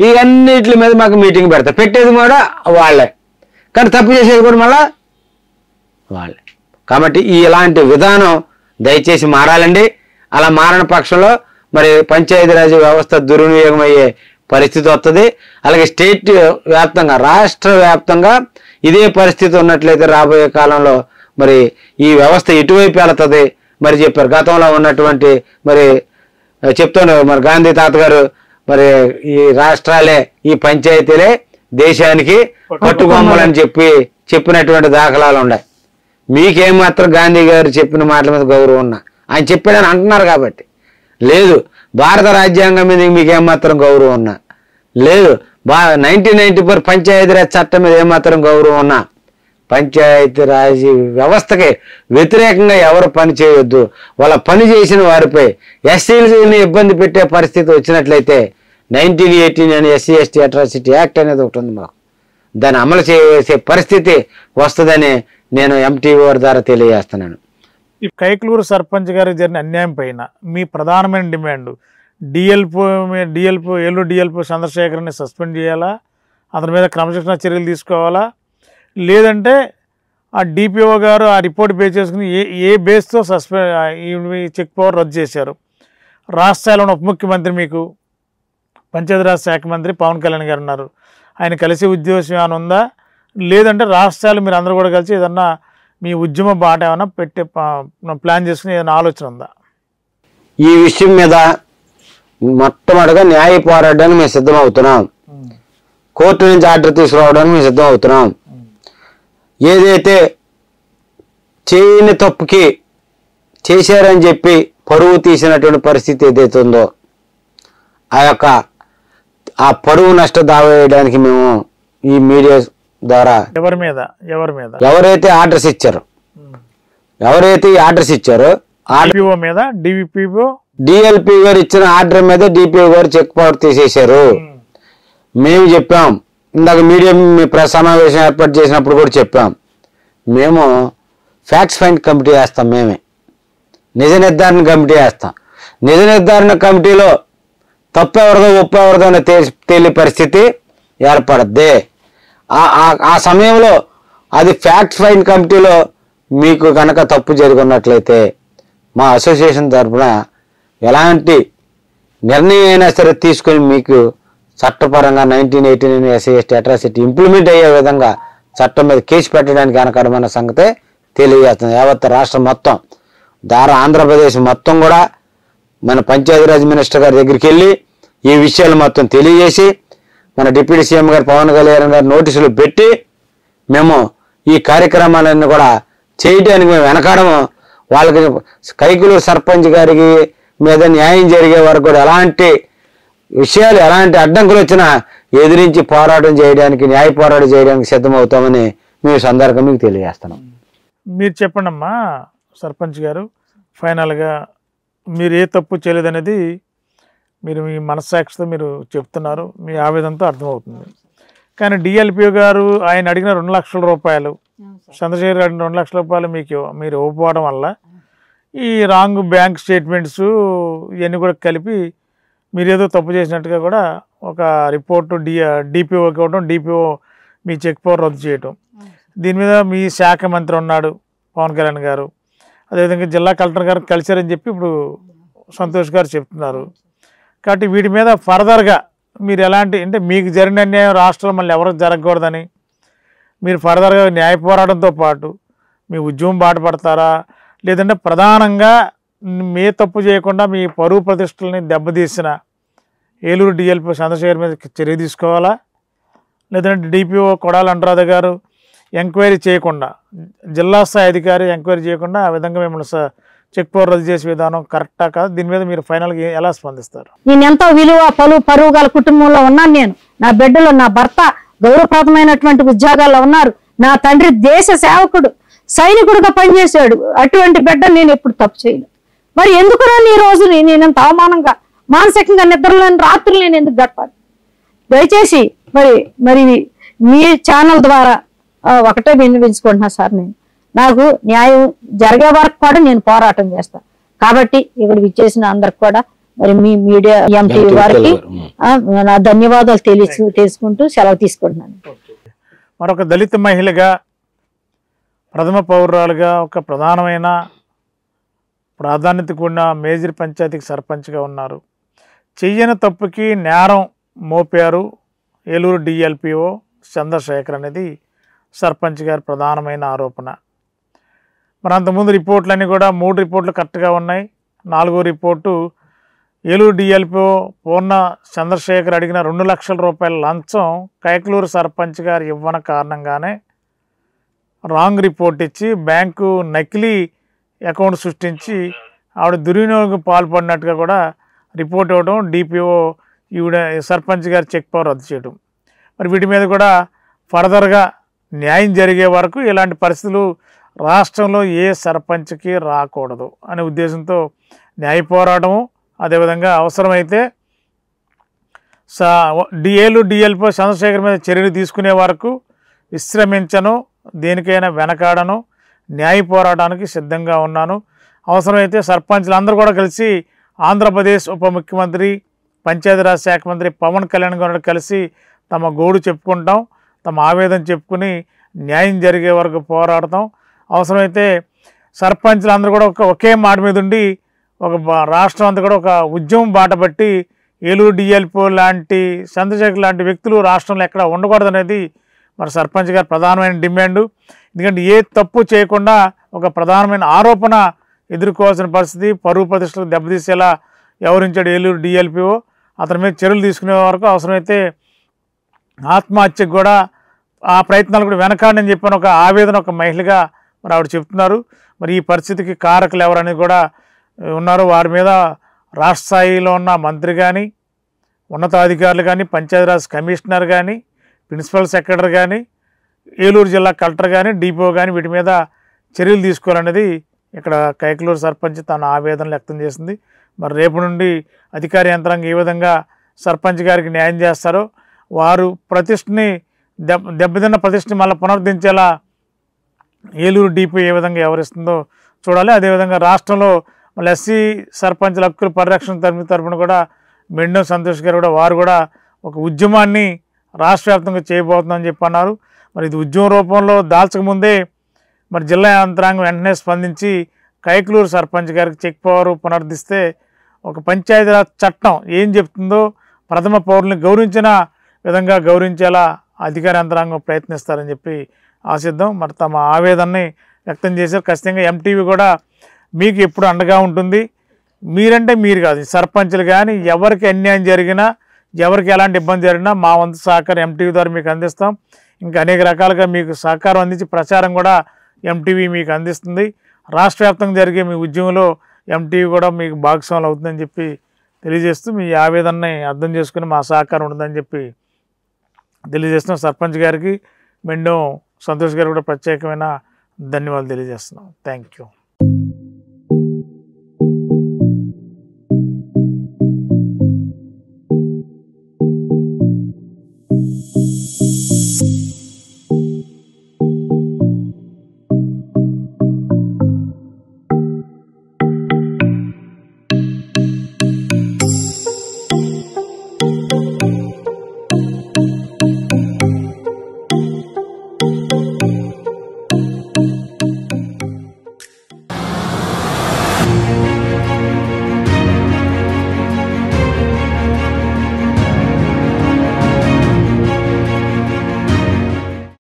C: ఇవన్నిటి మీద మాకు మీటింగ్ పెడతారు. పెట్టేది కూడా వాళ్ళే, కానీ తప్పు చేసేది కూడా మళ్ళా వాళ్ళే. కాబట్టి ఇలాంటి విధానం దయచేసి మారాలండి. అలా మారని పక్షంలో మరి పంచాయతీరాజ్ వ్యవస్థ దుర్వినియోగం అయ్యే పరిస్థితి వస్తుంది. అలాగే స్టేట్ వ్యాప్తంగా, రాష్ట్ర వ్యాప్తంగా ఇదే పరిస్థితి ఉన్నట్లయితే రాబోయే కాలంలో మరి ఈ వ్యవస్థ ఎటువైపు వెళుతుంది మరి చెప్పారు. గతంలో ఉన్నటువంటి మరి చెప్తున్నారు మరి గాంధీ తాత గారు, మరి ఈ రాష్ట్రాలే ఈ పంచాయతీలే దేశానికి పట్టుకొమ్మలని చెప్పినటువంటి దాఖలాలు ఉన్నాయి. మీకేమాత్రం గాంధీ గారు చెప్పిన మాటల మీద గౌరవం ఉన్నా, ఆయన చెప్పాడని అంటున్నారు కాబట్టి లేదు. భారత రాజ్యాంగం మీద మీకేమాత్రం గౌరవం ఉన్నా లేదు. 1994 పంచాయతీరాజ్ చట్టం మీద ఏమాత్రం గౌరవం ఉన్నా, పంచాయతీరాజ్ వ్యవస్థకి వ్యతిరేకంగా ఎవరు పని చేయొద్దు, వాళ్ళ పని చేసిన వారిపై ఎస్సీలని ఇబ్బంది పెట్టే పరిస్థితి వచ్చినట్లయితే 1918 అని ఎస్సీ ఎస్టీ అట్రాసిటీ యాక్ట్ అనేది ఒకటి ఉంది మాకు, దాన్ని అమలు చేసే పరిస్థితి వస్తుందని నేను ఎంటీఓ ద్వారా తెలియజేస్తున్నాను.
A: ఈ కైకలూరు సర్పంచ్ గారికి జరిగిన అన్యాయం పైన మీ ప్రధానమైన demand DLPO Eluru DLPO చంద్రశేఖర్ని suspend చేయాలా, అతని మీద క్రమశిక్షణ చర్యలు తీసుకోవాలా, లేదంటే ఆ డిపిఓ గారు ఆ రిపోర్ట్ బేస్ చేసుకుని ఏ బేస్తో చెక్ పవర్ రద్దు చేశారు? రాష్ట్రాల్లో ఉన్న ఉప ముఖ్యమంత్రి మీకు పంచాయతీరాజ్ శాఖ మంత్రి పవన్ కళ్యాణ్ గారు ఉన్నారు, ఆయన కలిసి ఉద్యోగం ఏమైనా ఉందా? లేదంటే రాష్ట్రాలు మీరు అందరూ కూడా కలిసి ఏదన్నా మీ ఉద్యమ బాట ఏమైనా ప్లాన్ చేసుకుని ఏదైనా ఆలోచన ఉందా?
C: ఈ విషయం మీద మొట్టమొదటిగా న్యాయ పోరాటానికి మేము సిద్ధమవుతున్నాం, కోర్టు నుంచి ఆర్డర్ తీసుకురావడానికి మేము సిద్ధమవుతున్నాం. ఏదైతే చేయని తప్పుకి చేశారని చెప్పి పరువు తీసినటువంటి పరిస్థితి ఏదైతే ఉందో ఆ పరువు నష్ట దావా వేయడానికి మేము ఈ మీడియా ద్వారా
A: ఎవరి మీద
C: ఎవరైతే ఆర్డర్స్ ఇచ్చారో
A: డిపిఓ మీద
C: డిఎల్పి గారు ఇచ్చిన ఆర్డర్ మీద డిపిఓ గారు చెక్ పవర్ తీసేశారు. మేము చెప్పాం, ఇందాక మీడియా ప్రెస్ సమావేశం ఏర్పాటు చేసినప్పుడు కూడా చెప్పాం, మేము ఫ్యాక్ట్స్ ఫైండ్ కమిటీ వేస్తాం, మేమే నిజ నిర్ధారణ కమిటీ వేస్తాం. నిజ నిర్ధారణ కమిటీలో తప్పు ఎవరిదో ఒప్పు ఎవరిదో అని తేలి పరిస్థితి ఏర్పడద్ది. ఆ సమయంలో అది ఫ్యాక్ట్ ఫైండ్ కమిటీలో మీకు కనుక తప్పు జరుగున్నట్లయితే మా అసోసియేషన్ తరఫున ఎలాంటి నిర్ణయం అయినా సరే తీసుకొని మీకు చట్టపరంగా 1918 ఎస్సీ ఎస్టీ అట్రాసిటీ ఇంప్లిమెంట్ అయ్యే విధంగా చట్టం మీద కేసు పెట్టడానికి వెనకడమన్న సంగతే తెలియజేస్తుంది. యావత్ రాష్ట్రం మొత్తం ఆంధ్రప్రదేశ్ మొత్తం కూడా మన పంచాయతీరాజ్ మినిస్టర్ గారి దగ్గరికి వెళ్ళి ఈ విషయాలు మొత్తం తెలియజేసి మన డిప్యూటీ సీఎం గారు పవన్ కళ్యాణ్ గారు నోటీసులు పెట్టి మేము ఈ కార్యక్రమాలన్నీ కూడా చేయడానికి మేము వెనకాడము. వాళ్ళకి కైకలూరు సర్పంచ్ గారికి మీద న్యాయం జరిగే వరకు కూడా ఎలాంటి అడ్డంకులు వచ్చినా ఎదిరించి పోరాటం చేయడానికి, న్యాయ పోరాటం చేయడానికి సిద్ధమవుతామని మేము సందర్భంగా మీకు తెలియజేస్తున్నాం.
A: మీరు చెప్పండి అమ్మా సర్పంచ్ గారు, ఫైనల్గా మీరు ఏ తప్పు చేయలేదనేది మీరు మీ మనస్సాక్షితో మీరు చెప్తున్నారు, మీ ఆవేదనతో అర్థమవుతుంది. కానీ డిఎల్పిఓ గారు ఆయన అడిగిన 2 లక్షల రూపాయలు, చంద్రశేఖర్ గారు అడిగిన 2 లక్షల రూపాయలు మీరు ఇవ్వకపోవడం వల్ల ఈ రాంగ్ బ్యాంక్ స్టేట్మెంట్స్ ఇవన్నీ కూడా కలిపి మీరు ఏదో తప్పు చేసినట్టుగా కూడా ఒక రిపోర్టు డిపిఓకి ఇవ్వడం, డిపిఓ మీ చెక్ పవర్ రద్దు చేయటం. దీని మీద మీ శాఖ మంత్రి ఉన్నాడు పవన్ కళ్యాణ్ గారు, అదేవిధంగా జిల్లా కలెక్టర్ గారు కలిశారని చెప్పి ఇప్పుడు సంతోష్ గారు చెప్తున్నారు. కాబట్టి వీటి మీద ఫర్దర్గా మీరు ఎలాంటి, అంటే మీకు జరిగిన అన్యాయం రాష్ట్రంలో మళ్ళీ ఎవరికి జరగకూడదని మీరు ఫర్దర్గా న్యాయ పోరాటంతో పాటు మీ ఉద్యమం బాట పడతారా, లేదంటే ప్రధానంగా మీ తప్పు చేయకుండా మీ పరువు ప్రతిష్టలని దెబ్బతీసిన ఏలూరు డిఎల్పీ చంద్రశేఖర్ మీద చర్య తీసుకోవాలా, లేదంటే డిపిఓ కొడాలి అనురాధ గారు ఎంక్వైరీ చేయకుండా, జిల్లా స్థాయి అధికారి ఎంక్వైరీ చేయకుండా ఆ విధంగా మిమ్మల్ని చెక్ పవర్ రద్దు చేసే విధానం కరెక్టా కాదు? దీని మీద మీరు ఫైనల్గా ఎలా స్పందిస్తారు?
B: నేను ఎంతో విలువ పరువు గల కుటుంబంలో ఉన్నాను. నేను, నా బిడ్డలు, నా భర్త గౌరవప్రదమైనటువంటి ఉద్యోగాల్లో ఉన్నారు. నా తండ్రి దేశ సేవకుడు, సైనికుడుగా పనిచేశాడు. అటువంటి బిడ్డ నేను ఎప్పుడు తప్పు చేయలేదు. మరి ఎందుకు రాని ఈ రోజు నేనంత అవమానంగా మానసికంగా నిద్రలేని రాత్రులు నేను ఎందుకు గడపాలి? దయచేసి మరి మీ ఛానల్ ద్వారా ఒకటే వినిపించుకుంటున్నా సార్, నాకు న్యాయం జరిగే వరకు కూడా నేను పోరాటం చేస్తాను. కాబట్టి ఇక్కడ విచ్చేసిన అందరికి కూడా మరి మీ మీడియా ఎంటీవీ వారికి నా ధన్యవాదాలు తెలుసుకుంటూ సెలవు తీసుకుంటున్నాను.
A: మరొక దళిత మహిళగా, ప్రథమ పౌరురాలుగా, ఒక ప్రధానమైన ప్రాధాన్యత కూడిన మేజర్ పంచాయతీకి సర్పంచ్గా ఉన్నారు. చెయ్యని తప్పుకి నేరం మోపారు ఏలూరు డిఎల్పిఓ చంద్రశేఖర్ అనేది సర్పంచ్ గారి ప్రధానమైన ఆరోపణ. మరి అంతకుముందు రిపోర్ట్లన్నీ కూడా 3 రిపోర్ట్లు కరెక్ట్గా ఉన్నాయి, 4వ రిపోర్టు ఏలూరు డిఎల్పిఓ పూర్ణ చంద్రశేఖర్ అడిగిన 2 లక్షల రూపాయల లంచం కైకలూరు సర్పంచ్ గారు ఇవ్వని కారణంగానే రాంగ్ రిపోర్ట్ ఇచ్చి బ్యాంకు నకిలీ అకౌంట్ సృష్టించి ఆవిడ దుర్వినియోగం పాల్పడినట్టుగా కూడా రిపోర్ట్ ఇవ్వడం, డిపిఓ ఈవిడ సర్పంచ్ గారి చెక్ పవర్ రద్దు చేయడం. మరి వీటి మీద కూడా ఫర్దర్గా న్యాయం జరిగే వరకు ఇలాంటి పరిస్థితులు రాష్ట్రంలో ఏ సర్పంచ్కి రాకూడదు అనే ఉద్దేశంతో న్యాయ పోరాటము, అదేవిధంగా అవసరమైతే ఏలూరు డిఎల్పిఓ చంద్రశేఖర్ మీద చర్యలు తీసుకునే వరకు విశ్రమించను, దేనికైనా వెనకాడను, న్యాయ పోరాటానికి సిద్ధంగా ఉన్నాను. అవసరమైతే సర్పంచ్లు అందరూ కూడా కలిసి ఆంధ్రప్రదేశ్ ఉప ముఖ్యమంత్రి పంచాయతీరాజ్ శాఖ మంత్రి పవన్ కళ్యాణ్ గారు కలిసి తమ గోడు చెప్పుకుంటాం, తమ ఆవేదన చెప్పుకుని న్యాయం జరిగే వరకు పోరాడతాం. అవసరమైతే సర్పంచ్లు అందరూ కూడా ఒకే మాట మీద ఉండి రాష్ట్రం అంతా కూడా ఒక ఉద్యమం బాట పట్టి ఏలూరు డిఎల్పిఓ లాంటి చంద్రశేఖర్ లాంటి వ్యక్తులు రాష్ట్రంలో ఎక్కడ ఉండకూడదనేది మరి సర్పంచ్ గారు ప్రధానమైన డిమాండు. ఎందుకంటే ఏ తప్పు చేయకుండా ఒక ప్రధానమైన ఆరోపణ ఎదుర్కోవాల్సిన పరిస్థితి, పరువు ప్రతిష్టలు దెబ్బతీసేలా వ్యవహరించాడు ఏలూరు డిఎల్పిఓ. అతని మీద చర్యలు తీసుకునే వరకు అవసరమైతే ఆత్మహత్యకు కూడా ఆ ప్రయత్నాలు కూడా వెనకాడని చెప్పిన ఒక ఆవేదన ఒక మహిళగా మరి ఆవిడ చెప్తున్నారు. మరి ఈ పరిస్థితికి కారకులు ఎవరనేది కూడా ఉన్నారు. వారి మీద రాష్ట్ర స్థాయిలో ఉన్న మంత్రి కానీ, ఉన్నతాధికారులు కానీ, పంచాయతీరాజ్ కమిషనర్ కానీ, ప్రిన్సిపల్ సెక్రటరీ కానీ, ఏలూరు జిల్లా కలెక్టర్ కానీ, డిపిఓ కానీ వీటి మీద చర్యలు తీసుకోవాలనేది ఇక్కడ కైకలూరు సర్పంచ్ తన ఆవేదన వ్యక్తం చేసింది. మరి రేపు నుండి అధికార యంత్రాంగం ఏ విధంగా సర్పంచ్ గారికి న్యాయం చేస్తారో, వారు ప్రతిష్టని దెబ్బతిన్న ప్రతిష్టని మళ్ళీ పునరుద్ధరించేలా ఏలూరు డిపిఓ ఏ విధంగా వ్యవహరిస్తుందో చూడాలి. అదేవిధంగా రాష్ట్రంలో మళ్ళీ ఎస్సీ సర్పంచ్ల హక్కుల పరిరక్షణ తరపున కూడా మెండం సంతోష్ గారు కూడా వారు కూడా ఒక ఉద్యమాన్ని రాష్ట్ర వ్యాప్తంగా చేయబోతుందని చెప్పి అన్నారు. మరి ఇది ఉద్యమ రూపంలో దాల్చకముందే మరి జిల్లా యంత్రాంగం వెంటనే స్పందించి కైకలూరు సర్పంచ్ గారికి చెక్ పవర్ పునరుద్ధరిస్తే ఒక పంచాయతీరాజ్ చట్టం ఏం చెప్తుందో ప్రథమ పౌరుల్ని గౌరవించిన విధంగా గౌరవించేలా అధికార యంత్రాంగం ప్రయత్నిస్తారని చెప్పి ఆశిద్దాం. మరి తమ ఆవేదనని వ్యక్తం చేశారు. ఖచ్చితంగా ఎంటీవీ కూడా మీకు ఎప్పుడు అండగా ఉంటుంది. మీరంటే మీరు కాదు, సర్పంచ్లు కానీ ఎవరికి అన్యాయం జరిగినా, ఎవరికి ఎలాంటి ఇబ్బంది జరిగినా మా వంతు సహకారం ఎంటీవీ ద్వారా మీకు అందిస్తాం. ఇంకా అనేక రకాలుగా మీకు సహకారం అందించి ప్రచారం కూడా ఎంటీవీ మీకు అందిస్తుంది. రాష్ట్ర వ్యాప్తంగా జరిగే మీ ఉద్యమంలో ఎంటీవీ కూడా మీకు భాగస్వాములు అవుతుందని చెప్పి తెలియజేస్తూ మీ ఆవేదనని అర్థం చేసుకుని మా సహకారం ఉంటుందని చెప్పి తెలియజేస్తున్నాం. సర్పంచ్ గారికి మెండం సంతోష్ గారికి కూడా ప్రత్యేకమైన ధన్యవాదాలు తెలియజేస్తున్నాం. Thank you.